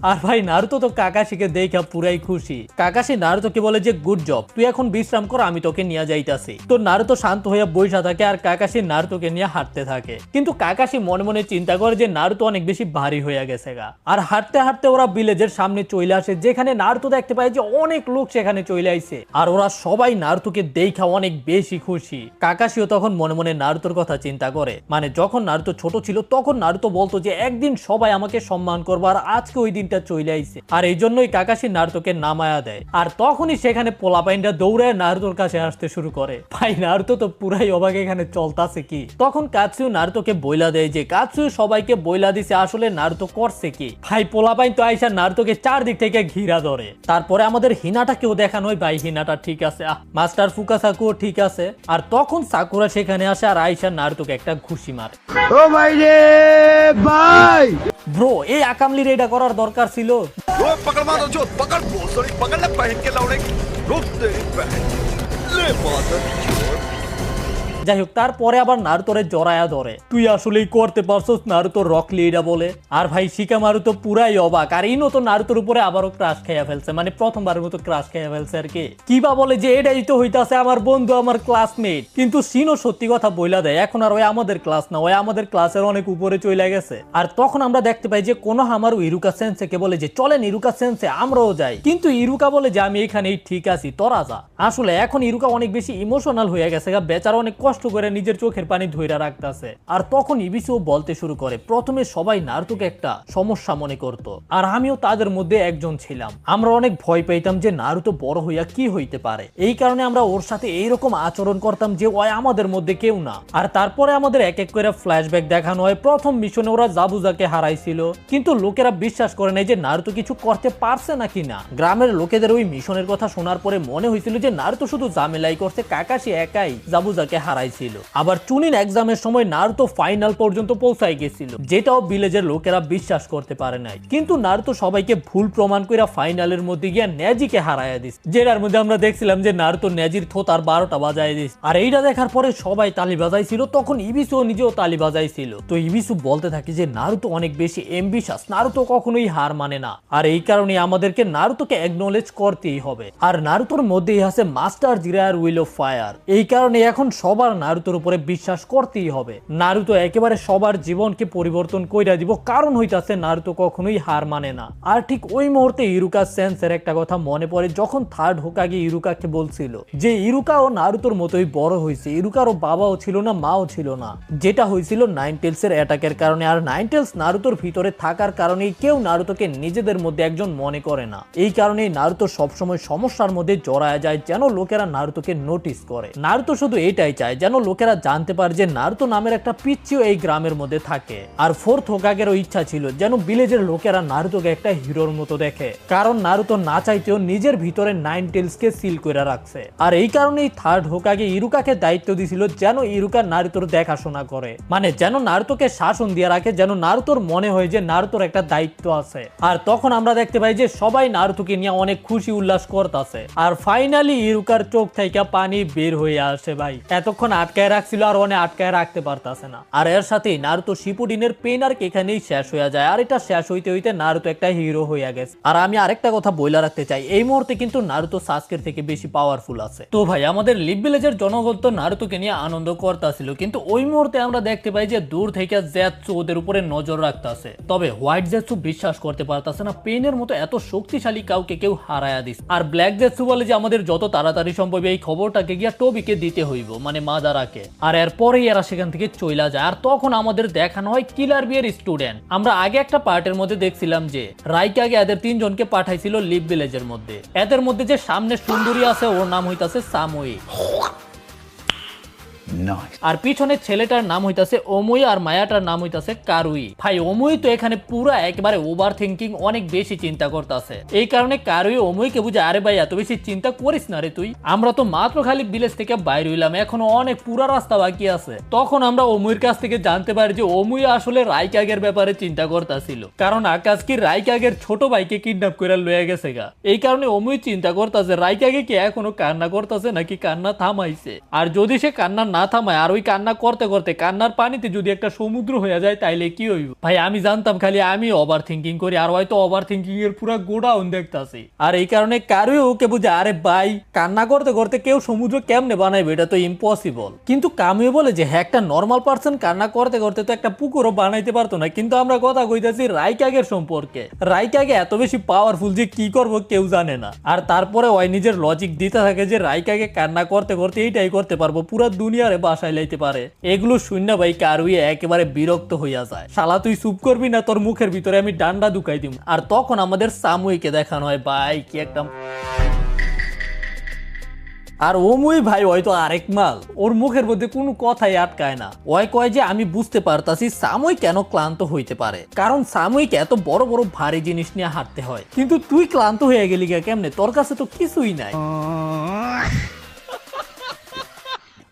আর ভাই নারুতো তো কাকাশিকে দেখা পুরাই খুশি। কাকাশি নারুতোকে বলে যে গুড জব, তুই এখন বিশ্রাম কর, আমি তোকে নিয়ে যাইতাছি। তো নারুতো শান্ত হয়ে বইসা থাকে আর কাকাশি নারুতোকে নিয়ে হাঁটতে থাকে। কিন্তু কাকাশি মনে মনে চিন্তা করে যে নারুতো অনেক বেশি ভারী হয়ে গেছে গা। আর হাঁটতে হাঁটতে ওরা ভিলেজের সামনে চলে আসে, যেখানে নারুতো দেখতে পায় যে অনেক লোক সেখানে চলে আইছে। আর ওরা সবাই নারুতোকে দেখা অনেক বেশি খুশি। কাকাশিও তখন মনে মনে নারুতোর কথা চিন্তা করে, মানে যখন নারুতো ছোট ছিল তখন নারুতো বলতো যে একদিন সবাই আমাকে সম্মান করবো, আর আজকে ওই দিন চলে আইছে। আর এই জন্যই কাকাশি নারুতোকে নামায়া দেয়। আর তখনই সেখানে পোলাপাইনটা দৌড়ায় নারুতোর কাছে আসতে শুরু করে। ভাই নারুতো তো পুরাই অবাক, এখানে চলতাছে কি। তখন কাৎসুও নারুতোকে বইলা দেয় যে কাৎসুও সবাইকে বইলা দিছে আসলে নারুতো করছে কি। ভাই পোলাপাইন তো আইসা নারুতোকে চারদিক থেকে ঘিরা ধরে। তারপরে আমাদের হিনাটাকেও দেখানো হয়, ভাই হিনাটা ঠিক আছে, মাস্টার ফুকাসাকুও ঠিক আছে। আর তখন সাকুরা সেখানে আসে আর আইসা নারুতোকে একটা ঘুষি মারে। ও ভাই রে ভাই, ব্রো এই আকামলির এটা করার দরকার ছিল। पकड़ मारो जो पकड़ भोसड़ी पकड़ ले पहन के लौड़े रुक तेरी बहन ले मादर चोद। যাই হোক তারপরে আবার নারুতোরে জড়ায়া ধরে, তুই আসলেই করতে পারছস নারুতো, রকলি এটা বলে। আর ভাই শিকামারু তো পুরাই অবাক, আর ইনো তো নারুতোর উপরে আবারও ক্রাশ খেয়ে ফেলছে, মানে প্রথমবারের মতো ক্রাশ খেয়ে ফেলছে আর কি। কিবা বলে যে এটাই তো হইতাছে আমার বন্ধু, আমার ক্লাসমেট। কিন্তু সিনো সত্যি কথা বইলা দেয়, এখন আর ওই আমাদের ক্লাস না, ওই আমাদের ক্লাসের অনেক উপরে চলে গেছে। আর তখন আমরা দেখতে পাই যে কোনো হামারু ইরুকা সেন্সেকে বলে যে চলেন ইরুকা সেন্সে আমরাও যাই, কিন্তু ইরুকা বলে যে আমি এখানেই ঠিক আছি, তোরা যা। আসলে এখন ইরুকা অনেক বেশি ইমোশনাল হয়ে গেছে, বেচারা অনেক কষ্ট করে নিজের চোখের পানি ধইরা রাখতেছে। আর তখন ইবিসিও বলতে শুরু করে, প্রথমে সবাই নারুতোকে একটা সমস্যা মনে করত, আর আমিও তাদের মধ্যে একজন ছিলাম। আমরা অনেক ভয় পাইতাম যে নারুতো বড় হইয়া কি হইতে পারে, এই কারণে আমরা ওর সাথে এইরকম আচরণ করতাম যে ওই আমাদের মধ্যে কেউ না। আর তারপরে আমাদের এক এক করে ফ্ল্যাশব্যাক দেখানো হয়। প্রথম মিশনে ওরা জাবুজাকে হারাইছিল, কিন্তু লোকেরা বিশ্বাস করে নাই যে নারুতো কিছু করতে পারছে নাকি না। গ্রামের লোকেদের ওই মিশনের কথা শোনার পরে মনে হয়েছিল যে নারুতো শুধু ঝামেলাই করছে, কাকাশি একাই জাবুজাকে হারাইছিল। আবার চুনিন এক্সামের সময় নারুতো ফাইনাল পর্যন্ত পৌঁছায় গেছিল, যেটাও ভিলেজের লোকেরা বিশ্বাস করতে পারে নাই। কিন্তু নারুতো সবাইকে ভুল প্রমাণ করে ফাইনালের মধ্যে গিয়া নেজিকে হারাইয়া দিস, যেটার মধ্যে আমরা দেখছিলাম যে নারুতো নেজির থোতার 12টা বাজায় দিস। আর এইটা দেখার পরে সবাই তালি বাজাইছিল, তখন ইবিসুও নিজেও তালি বাজাইছিল। তো ইবিসু বলতে থাকে যে নারুতো অনেক বেশি এম্বিশাস, নারুতো কখনোই হার মানে না, আর এই কারণে আমাদেরকে নারুতোকে অ্যাকনলেজ করতেই হবে। আর নারুতোর মধ্যেই আছে মাস্টার জিরায়ার উইল অফ ফায়ার, এই কারণে এখন সবার নারুতোর উপরে বিশ্বাস করতেই হবে। নারুতো একেবারে সবার জীবনকে পরিবর্তন কইরা দিব, কারণ হইতাছে নারুতো কখনোই হার মানে না। আর ঠিক ওই মুহূর্তে ইরুকা সেন্সের একটা কথা মনে পড়ে, যখন থার্ড হোকাগে ইরুকাকে বলছিল যে ইরুকাও নারুতোর মতোই বড় হয়েছে, ইরুকারও বাবাও ছিল না, মাও ছিল না, যেটা হয়েছিল নাইনটেলস এর অ্যাটাকের কারণে। আর নাইনটেলস নারুতোর ভিতরে থাকার কারণেই কেউ নারুতোকে নিজেদের মধ্যে একজন মনে করে না। এই কারণেই নারুতো সবসময় সমস্যার মধ্যে জড়ায় যায়, যেন লোকেরা নারুতোকে নোটিস করে। নারুতো শুধু এটাই চায় যেন লোকেরা জানতে পারে যে নারুতো নামের একটা পিচ্চিও এই গ্রামের মধ্যে থাকে। আর ফোর্থ হোকাগেরও ইচ্ছা ছিল যেন ভিলেজের লোকেরা নারুতোকে একটা হিরোর মতো দেখে, কারণ নারুতো না চাইতেও নিজের ভিতরে নাইনটেলসকে সিল করে রাখছে। আর এই কারণেই থার্ড হোকাগে ইরুকাকে দায়িত্ব দিয়েছিল যেন ইরুকা নারুতোর দেখাশোনা করে, মানে যেন নারুতোকে শাসন দিয়ে রাখে, যেন নারুতোর মনে হয় যে নারুতোর একটা দায়িত্ব আছে। আর তখন আমরা দেখতে পাই যে সবাই নারুতোকে নিয়ে অনেক খুশি উল্লাস করতেছে। আর ফাইনালি ইরুকার চোখ থেকে পানি বের হয়ে আসে। ভাই এতক্ষণ ওখানে আটকায় রাখছিল আর ওখানে আটকায় রাখতে পারতাছে না। আর এর সাথেই নারুতো শিপুডিনের পেইন আর্ক এখানেই শেষ হয়ে যায়। আর এটা শেষ হইতে হইতে নারুতো একটা হিরো হয়ে গেছে। আর আমি আরেকটা কথা বইলা রাখতে চাই, এই মুহূর্তে কিন্তু নারুতো সাসকের থেকে বেশি পাওয়ারফুল আছে। তো ভাই আমাদের লিভ ভিলেজের জনগণ তো নারুতোকে নিয়ে আনন্দ করতেছিল, কিন্তু ওই মুহূর্তে আমরা দেখতে পাই যে দূর থেকে জেৎসু ওদের উপরে নজর রাখতেছে। তবে হোয়াইট জেৎসু বিশ্বাস করতে পারতেছে না পেইনের মতো এত শক্তিশালী কাউকে কেউ হারায়া দিস। আর ব্ল্যাক জেৎসু বলে যে আমাদের যত তাড়াতাড়ি সম্ভব এই খবরটাকে গিয়া টোবিকে দিতে হইব, মানে মাদারাকে। আর এরপরেই এরা সেখান থেকে চইলা যায়। আর তখন আমাদের দেখানো হয় কিলার বিয়ের স্টুডেন্ট। আমরা আগে একটা পার্টের মধ্যে দেখছিলাম যে রাইকাগে এদের তিনজনকে পাঠাইছিল লিভ ভিলেজের মধ্যে। এদের মধ্যে যে সামনে সুন্দরী আছে ওর নাম হইতাছে সামুই, আর পিছনের ছেলেটার নাম হইতাছে ওমুই, আর মায়াটার নাম হইতাছে কারুই। ভাই ওমুই তো এখানে পুরা একেবারে ওভার থিঙ্কিং, অনেক বেশি চিন্তা করতেছে। এই কারণে কারুই ওমুইকে বুঝে, আরে ভাই এত বেশি চিন্তা করিস না রে তুই, আমরা তো মাত্র খালি ভিলেজ থেকে বাইরে হইলাম, এখনো অনেক পুরা রাস্তা বাকি আছে। তখন আমরা ওমুইর কাছ থেকে জানতে পারি যে ওমুই আসলে রাইকাগের ব্যাপারে চিন্তা করতেছিল, কারণ আকাশকি রাইকাগের ছোট ভাইকে কিডন্যাপ করে লয়ে গেছে গা। এই কারণে ওমুই চিন্তা করতেছে রাইকাগে কি এখনো কান্না করতেছে নাকি কান্না থামাইছে। আর যদি সে কান্না না থামায় আর ওই কান্না করতে করতে কান্নার পানিতে যদি একটা সমুদ্র হয়ে যায় তাইলে কি হইব। ভাই আমি জানতাম খালি আমি ওভার থিঙ্কিং করি, আর হয়তো ওভার থিঙ্কিং এর পুরো গোডাউন দেখতাছি। আর এই কারণে কারুই ওকে বুঝে, আরে ভাই কান্না করতে করতে কেউ সমুদ্র কেমনে বানাইবে, এটা তো ইম্পসিবল। কিন্তু কামিও বলে যে হ্যাঁ একটা নর্মাল পার্সন কান্না করতে করতে তো একটা পুকুরও বানাইতে পারতো না। কিন্তু আমরা কথা কইতাছি রাইকাগের সম্পর্কে। রাইকাগে এত বেশি পাওয়ারফুল যে কি করবো কেউ জানে না। আর তারপরে ওই নিজের লজিক দিতে থাকে যে রাইকাগে কান্না করতে করতে এইটাই করতে পারবো, পুরো দুনিয়ারে বাসায় লাইতে পারে। এগুলো শূন্য ভাই কারুই একেবারে বিরক্ত হইয়া যায়, শালা তুই চুপ করবি না, তোর মুখের ভিতরে আমি ডান্ডা ঢুকাই দিব। আর তখন আমাদের সামুইকে দেখানো হয়, ভাই কি একটা। আর ওমুই ভাই হয়তো আরেক মাল, ওর মুখের মধ্যে কোনো কথাই আটকায় না। ওই কয় যে আমি বুঝতে পারতাছি সামুই কেন ক্লান্ত হইতে পারে, কারণ সামুইকে এত বড় বড় ভারী জিনিস নিয়ে হাঁটতে হয়। কিন্তু তুই ক্লান্ত হয়ে গেলি কেমনে, তোর কাছে তো কিছুই নাই।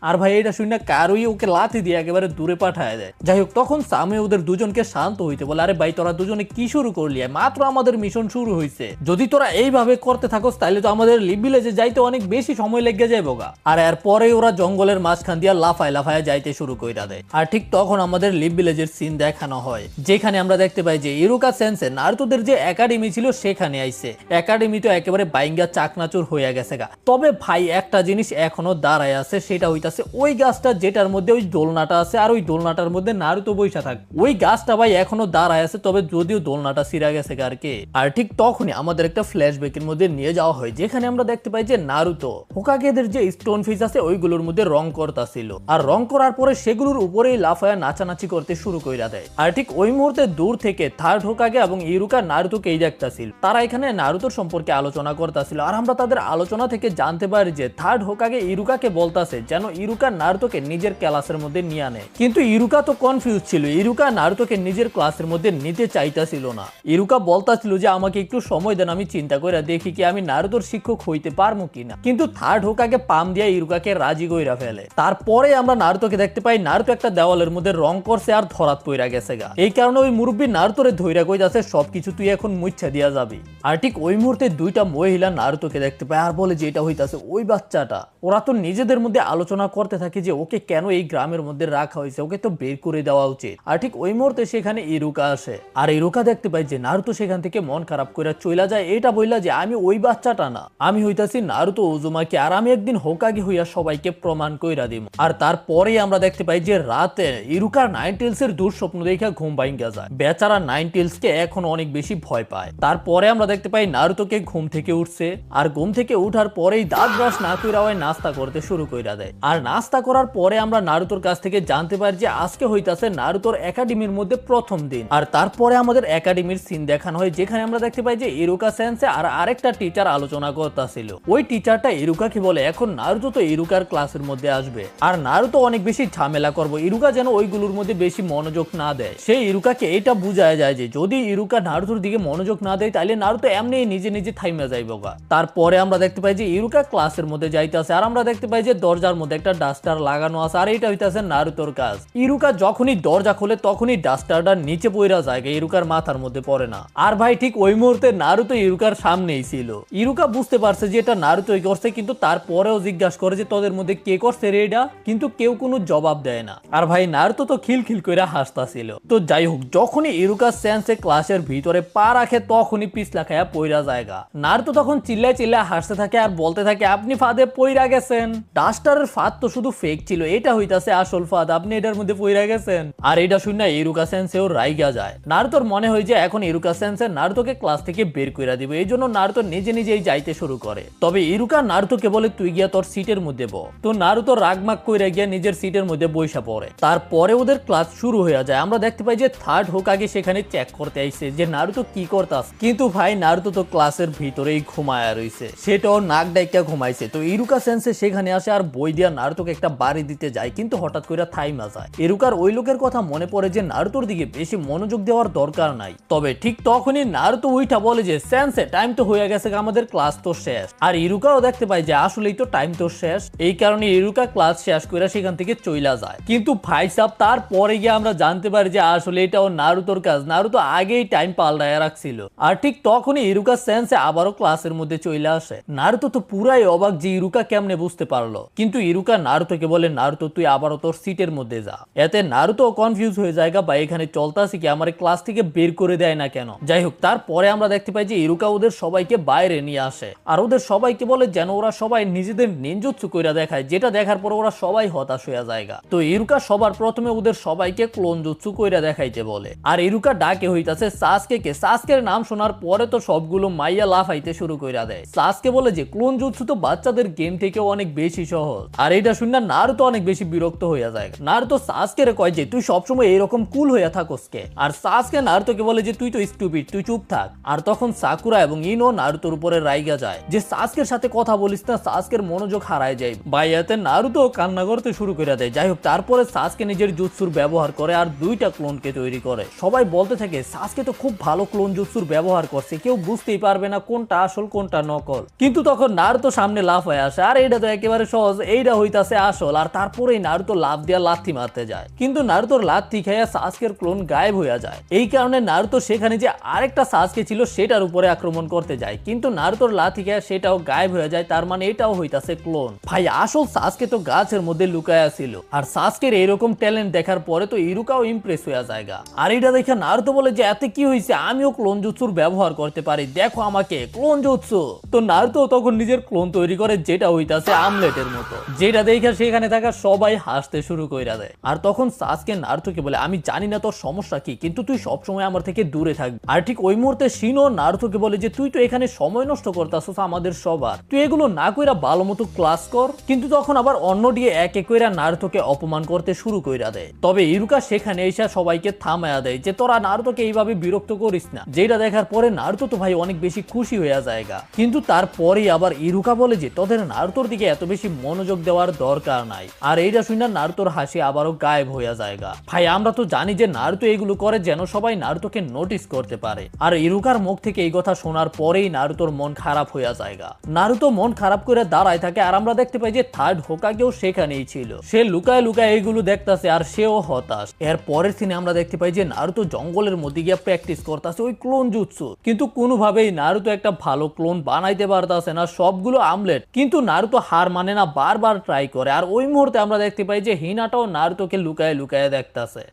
আর ভাই এটা শুনে কারুই ওকে লাথি দিয়ে একেবারে দূরে পাঠায় দেয়। যাই হোক তখন সামুই ওদের দুজনকে শান্ত হইতে বলে, আরে ভাই তোরা দুজনে কি শুরু করলি, মাত্র আমাদের মিশন শুরু হয়েছে, যদি তোরা এইভাবে করতে থাকোস তাহলে তো আমাদের লিভ ভিলেজে যাইতে অনেক বেশি সময় লেগে যাবে গা। আর এরপরে ওরা জঙ্গলের মাঝখান দিয়ে লাফায় লাফায় যাইতে শুরু কইরা দেয়। আর ঠিক তখন আমাদের লিভ ভিলেজের সিন দেখানো হয়, যেখানে আমরা দেখতে পাই যে ইরুকা সেন্সে নারুতোদের যে একাডেমি ছিল সেখানে আইছে। একাডেমি তো একেবারে বাইঙ্গা চাকনাচুর হয়ে গেছে গা। তবে ভাই একটা জিনিস এখনো দাঁড়ায় আছে, সেটা হইতাছে ওই গাছটা যেটার মধ্যে ওই দোলনাটা আছে, আর ওই দোলনাটার মধ্যে নারুতো বইসা থাকে, ওই গাছটা ভাই এখনো দাঁড়ায় আছে। তবে যদিও দোলনাটা ছিঁড়া গেছে আর কি। আর ঠিক তখনই আমাদের একটা ফ্ল্যাশব্যাকের মধ্যে নিয়ে যাওয়া হয়, যেখানে আমরা দেখতে পাই যে নারুতো হোকাগেদের যে স্টোন ফিস আছে ওইগুলোর মধ্যে রং করতেছিল। আর রং করার পরে সেগুলোর উপরেই লাফায়া নাচানাচি করতে শুরু কইরা দেয়। আর ঠিক ওই মুহূর্তে দূর থেকে থার্ড হোকাগে এবং ইরুকা নারুতোকেই দেখতাছিল। তারা এখানে নারুতোর সম্পর্কে আলোচনা করতেছিল। আর আমরা তাদের আলোচনা থেকে জানতে পারি যে থার্ড হোকাগে ইরুকাকে বলতাছে যেন ইরুকা নারুতোকে নিজের ক্লাসের মধ্যে নিয়ে আনে। কিন্তু ইরুকা তো কনফিউজ ছিল, ইরুকা নারুতোকে নিজের ক্লাসের মধ্যে নিতে চাইতাছিল না। ইরুকা বলতাছিল যে আমাকে একটু সময় দেন, আমি চিন্তা করে দেখি কি আমি নারুতোর শিক্ষক হইতে পারবো কিনা। কিন্তু থার্ড হোকাগে পাম দিয়ে ইরুকাকে রাজি কইরা ফেলে। তারপরে আমরা নারুতোকে দেখতে পাই নারুতো একটা দেওয়ালের মধ্যে রং করছে আর ধরাত পইরা গেছে গা। এই কারণে ওই মুরব্বী নারুতোরে ধইরা কইতাছে সবকিছু তুই এখন মুচ্ছা দিয়া যাবি। আর ঠিক ওই মুহূর্তে দুইটা মহিলা নারুতোকে দেখতে পায় আর বলে যে এটা হইতাছে ওই বাচ্চাটা। ওরা তো নিজেদের মধ্যে আলোচনা করতে থাকে যে ওকে কেন এই গ্রামের মধ্যে রাখা হয়েছে, ওকে তো বের করে দেওয়া উচিত। আর ঠিক ওই মুহূর্তে সেখানে ইরুকা আসে। আর ইরুকা দেখতে পাই যে নারুতো সেখান থেকে মন খারাপ করে চইলা যায়, এটা বইলা যে আমি ওই বাচ্চাটা না, আমি হইতাছি নারুতো উজুমাকি, আর আমি একদিন হোকাগে হইয়া সবাইকে প্রমাণ কইরা দিব। আর তারপরেই আমরা দেখতে পাই যে রাতে ইরুকার নাইনটেলস এর দুঃস্বপ্ন দেখে ঘুম ভাঙ্গা যায়। বেচারা নাইনটেলস কে এখন অনেক বেশি ভয় পায়। তারপরে আমরা দেখতে পাই নারুতোকে ঘুম থেকে উঠছে। আর ঘুম থেকে উঠার পরেই দাঁত ব্রাশ না কইরা হয় নাস্তা করতে শুরু কইরা দেয়। আর নাস্তা করার পরে আমরা নারুতোর কাছ থেকে জানতে পারি যে আজকে হইতাছে নারুতোর একাডেমির মধ্যে প্রথম দিন। আর তারপরে আমাদের একাডেমির সিন দেখানো হয়, যেখানে আমরা দেখতে পাই যে ইরুকা সেন্সে আর আরেকটা টিচার আলোচনা করতেছিল। ওই টিচারটা ইরুকাকে বলে এখন নারুতো তো ইরুকার ক্লাসের মধ্যে আসবে, আর নারুতো অনেক বেশি ঝামেলা করবো, ইরুকা যেন ওইগুলোর মধ্যে বেশি মনোযোগ না দেয়। সেই ইরুকাকে এটা বুঝায় যায় যে যদি ইরুকা নারুতোর দিকে মনোযোগ না দেয় তাহলে নারুতো এমনি নিজে নিজে থাইমা যাইব গা। তারপরে আমরা দেখতে পাই যে ইরুকা ক্লাসের মধ্যে যাইতেছে। আর আমরা দেখতে পাই যে দরজার মধ্যে একটা একটা ডাস্টার লাগানো আছে আর এটা হইতাছে নারুতোর কাজ। ইরুকা যখনই দরজা খোলে তখনই ডাস্টারটা নিচে পড়া যায়, ইরুকার মাথার মধ্যে পড়ে না। আর ভাই ঠিক ওই মুহূর্তে নারুতো ইরুকার সামনেই ছিল। ইরুকা বুঝতে পারছে যে এটা নারুতোই করছে, কিন্তু তারপরেও জিজ্ঞাসা করে যে তোদের মধ্যে কে করছে রে এটা, কিন্তু কেউ কোনো জবাব দেয় না। আর ভাই নারুতো তো খিলখিল করে হাসতাছিল। তো যাই হোক, যখনই ইরুকা সেন্সে ক্লাসের ভিতরে পা রাখে তখনই পিছলা খায়া পইরা জায়গা। নারুতো তখন চিল্লায় চিল্লায় হাসতে থাকে আর বলতে থাকে আপনি ফাঁদে পইরা গেছেন, ডাস্টারের ফাঁদ তো শুধু ফেক ছিল, এটা হইতাছে আসল ফাঁদ, আপনি এটার মধ্যে পইরা গেছেন। আর এটা শুনে ইরুকা সেন্সেও রাইগা যায়। নারুতোর মনে হয় যে এখন ইরুকা সেন্সে নারুতোকে ক্লাস থেকে বের কইরা দিবে, এই জন্য নারুতো নিজে নিজেই যাইতে শুরু করে। তবে ইরুকা নারুতোকে বলে তুই গিয়া তোর সিটের মধ্যে ব। তো নারুতো রাগমাগ কইরা গিয়া নিজের সিটের মধ্যে বইসা পড়ে। তারপরে ওদের ক্লাস শুরু হয়ে যায়। আমরা দেখতে পাই যে থার্ড হোকাগে সেখানে চেক করতে আইছে যে নারুতো কি করতাস, কিন্তু ভাই নারুতো তো ক্লাসের ভিতরেই ঘুমায়া রইছে, সেটাও নাক ডাইকা ঘুমাইছে। তো ইরুকা সেন্সে সেখানে আসে আর বই দিয়া নারুতোকে একটা বাড়ি দিতে যায়, কিন্তু হঠাৎ করে থাইমা যায়। ইরুকার ওই লোকের কথা মনে পড়ে যে নারুতোর দিকে বেশি মনোযোগ দেওয়ার দরকার নাই। তবে ঠিক তখনই নারুতো উইঠা বলে যে সেন্সে টাইম তো হয়ে গেছে, আমাদের ক্লাস তো শেষ। আর ইরুকাও দেখতে পায় যে আসলেই তো টাইম তো শেষ, এই কারণে ইরুকা ক্লাস শেষ করে সেখান থেকে চইলা যায়। কিন্তু ভাই সাহেব তারপরে গিয়ে আমরা জানতে পারি যে আসলে এটাও নারুতোর কাজ, নারুতো আগেই টাইম পাল্টায় রাখছিল। আর ঠিক তখনই ইরুকা সেন্সে আবারও ক্লাসের মধ্যে চইলা আসে। নারুতো তো পুরাই অবাক যে ইরুকা কেমনে বুঝতে পারলো, কিন্তু ইরুকা নারুতোকে বলে নারুতো তুই আবারও তোর সিটের মধ্যে যা। এতে নারুতো কনফিউজ হয়ে যায় বা এখানে চলতাছে কি, আমার ক্লাস থেকে বের করে দেয় না কেন। যাই হোক, তারপরে আমরা দেখতে পাই যে ইরুকা ওদের সবাইকে বাইরে নিয়ে আসে আর ওদের সবাইকে বলে যেন ওরা সবাই নিজেদের নিনজুৎসু কইরা দেখায়, যেটা দেখার পর ওরা সবাই হতাশ হয়ে যায়। তো ইরুকা সবার প্রথমে ওদের সবাইকে ক্লোন জুৎসু কইরা দেখাইতে বলে। আর ইরুকা ডাকে হইতাছে সাসকেকে। সাসকের নাম শোনার পরে তো সবগুলো মাইয়া লাফাইতে শুরু কইরা দেয়। সাসকে বলে যে ক্লোন জুৎসু তো বাচ্চাদের গেম থেকেও অনেক বেশি সহজ। আর এটা শুনে নারুতো অনেক বেশি বিরক্ত হইয়া যায়। নারুতো সাসকেরে কয় যে তুই সবসময় এরকম কুল হইয়া থাকস কে। আর সাসকে নারুতোকে বলে যে তুই তো স্টুপিড, তুই চুপ থাক। আর তখন সাকুরা এবং ইনো নারুতোর উপরে রাইগা যায় যে সাসকের সাথে কথা বলিস না, সাসকের মনোযোগ হারায় যায়। বাইয়াতে নারুতো কান্না করতে শুরু করে দেয়। যাই হোক, তারপরে সাসকে নিজের জুৎসুর ব্যবহার করে আর দুইটা ক্লোনকে তৈরি করে। সবাই বলতে থাকে সাসকে তো খুব ভালো ক্লোন জুৎসুর ব্যবহার করছে, কেউ বুঝতেই পারবে না কোনটা আসল কোনটা নকল। কিন্তু তখন নারুতো সামনে লাফ হয়ে আসে আর এইটা তো একেবারে সহজ, এইটা হইতাছে আসল। আর তারপরেই নারুতো লাফ দিয়া লাথি মারতে যায়, কিন্তু নারুতোর লাথি খাইয়া সাসকের ক্লোন গায়েব হয়ে যায়। এই কারণে নারুতো সেখানে যে আরেকটা সাসকে ছিল সেটার উপরে আক্রমণ করতে যায়, কিন্তু নারুতোর লাথি খাইয়া সেটাও গায়েব হয়ে যায়। তার মানে এটাও হইতাছে ক্লোন। ভাই আসল সাসকে তো গাছের মধ্যে লুকায়া ছিল। আর সাসকের এরকম ট্যালেন্ট দেখার পরে তো ইরুকাও ইমপ্রেস হয়ে যায়। আর এটা দেখে নারুতো বলে যে এতে কি হইছে, আমিও ক্লোন জুৎসুর ব্যবহার করতে পারি, দেখো আমাকে ক্লোন জুৎসু। তো নারুতো তখন নিজের ক্লোন তৈরি করে যেটা হইতাছে আমলেটের মতো, যেটা দেখে সেখানে থাকা সবাই হাসতে শুরু কইরা দেয়। আর তখন সাসকে নারুতোকে বলে আমি জানি না তোর সমস্যা কি, কিন্তু তুই সবসময় আমার থেকে দূরে থাকবি। আর ঠিক ওই মুহূর্তে শিনো নারুতোকে বলে যে তুই তো এখানে সময় নষ্ট করতাছস আমাদের সবার, তুই এগুলো না কইরা ভালো মতো ক্লাস কর। কিন্তু তখন আবার অন্য দিয়ে এক এক কইরা নারুতোকে অপমান করতে শুরু কইরা দেয়। তবে ইরুকা সেখানে এসে সবাইকে থামায়া দেয় যে তোরা নারুতোকে এইভাবে বিরক্ত করিস না, যেটা দেখার পরে নারুতো তো ভাই অনেক বেশি খুশি হয়ে যায়। কিন্তু তারপরেই আবার ইরুকা বলে যে তোদের নারুতোর দিকে এত বেশি মনোযোগ দেওয়ার দরকার নাই। আর এইটা শুনে নারুতোর হাসি আবারও গায়েব হয়ে যায়। ভাই আমরা তো জানি যে নারুতো এগুলো করে যেন সবাই নারুতোকে নোটিস করতে পারে। আর ইরুকার মুখ থেকে এই কথা শোনার পরেই নারুতোর মন খারাপ হয়ে যায়। নারুতো মন খারাপ করে দাঁড়ায় থাকে। আর আমরা দেখতে পাই যে থার্ড হোকাগেও সেখানেই ছিল, সে লুকায় লুকায় এইগুলো দেখতাছে আর সেও হতাশ। এর পরের সিনে আমরা দেখতে পাই যে নারুতো জঙ্গলের মধ্যে গিয়ে প্র্যাকটিস করতেছে ওই ক্লোন জুৎসু, কিন্তু কোনোভাবেই নারুতো একটা ভালো ক্লোন বানাইতে পারতাছে না, সবগুলো আমলেট। কিন্তু নারুতো হার মানে না, বারবার ট্রাই করে। আর ওই মুহূর্তে আমরা দেখতে পাই যে হিনাটাও নারুতোকে লুকায় লুকায় দেখতাছে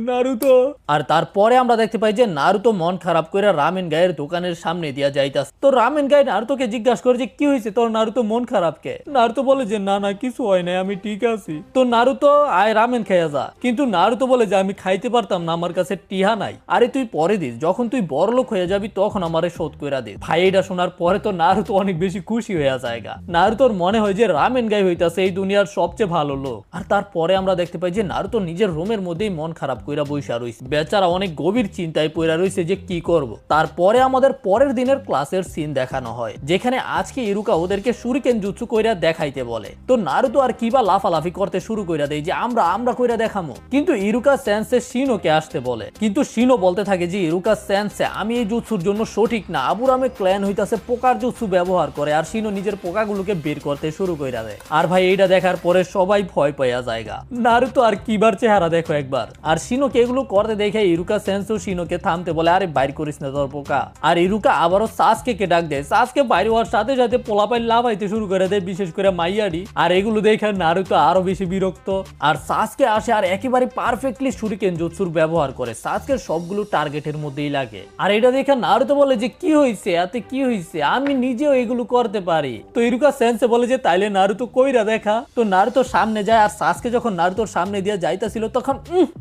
নারুতো। আর তারপরে আমরা দেখতে পাই যে নারুতো মন খারাপ করে রামেন গায়ের দোকানের সামনে দিয়া যাইতাছে। তো রামেন গায়ে নারুতোকে জিজ্ঞাসা করে যে কি হয়েছে তোর নারুতো মন খারাপ কে। নারুতো বলে যে না না কিছু হয় নাই, আমি ঠিক আছি। তো নারুতো আয় রামেন খাইয়া যা, কিন্তু নারুতো বলে যে আমি খাইতে পারতাম না, আমার কাছে টিহা নাই। আরে তুই পরে দিস, যখন তুই বড়লোক হয়ে যাবি তখন আমারে শোধ কইরা দিস। ভাই এটা শোনার পরে তো নারুতো অনেক বেশি খুশি হয়ে যায়। নারুতোর মনে হয় যে রামেন গাই হইতাছে এই দুনিয়ার সবচেয়ে ভালো লোক। আর তারপরে আমরা দেখতে পাই যে নারুতো নিজের রুমের মধ্যেই মন খারাপ কইরা বইসা রইছে, বেচারা অনেক গভীর চিন্তায় পড়া রইছে যে কি করব। তারপরে আমাদের পরের দিনের ক্লাসের সিন দেখানো হয়, যেখানে আজকে ইরুকা ওদেরকে শুরিকেন জুৎসু কইরা দেখাইতে বলে। তো নারুতো আর কিবা লাফালাফি করতে শুরু কইরা দেয় যে আমরা কইরা দেখামু। কিন্তু ইরুকা সেন্সে শিনোকে আসতে বলে, কিন্তু শিনো বলতে থাকে যে ইরুকা সেন্সে আমি এই জুৎসুর জন্য সঠিক না, আবুরামে ক্ল্যান হইতাছে পোকার জুৎসু ব্যবহার করে। আর শিনো নিজের পোকাগুলোকে বের করতে শুরু কইরা দেয়। আর ভাই এইটা দেখার পরে সবাই ভয় পাইয়া জায়গা। নারুতো আর কিবার চেহারা দেখো একবার। আর শিনোকে এগুলো করতে দেখে ইরুকা সেন্সও শিনোকে থামতে বলে, আরে বাইর করিস না তোর পোকা। আর ইরুকা আবারও সাসকে ডাক দেয়। সাসকে বাইরে হওয়ার সাথে সাথে পোলাপাই লাফাইতে শুরু করে দেয়, বিশেষ করে মাইয়াডি। আর এগুলো দেখে নারুতো আরো বেশি বিরক্ত। আর সাসকে আসে আর একেবারে পারফেক্টলি শুরিকেন জুৎসুর ব্যবহার করে। সাসকে সবগুলো টার্গেটের মধ্যেই লাগে। আর এটা দেখে নারুতো বলে যে কি হইছে, এতে কি হইছে, আমি নিজেও এগুলো করতে পারি। তো ইরুকা সেন্সে বলে যে তাইলে নারুতো কইরা দেখা। তো নারুতো সামনে যায় আর সাসকে যখন নারুতোর সামনে দিয়ে যাইতাছিল তখন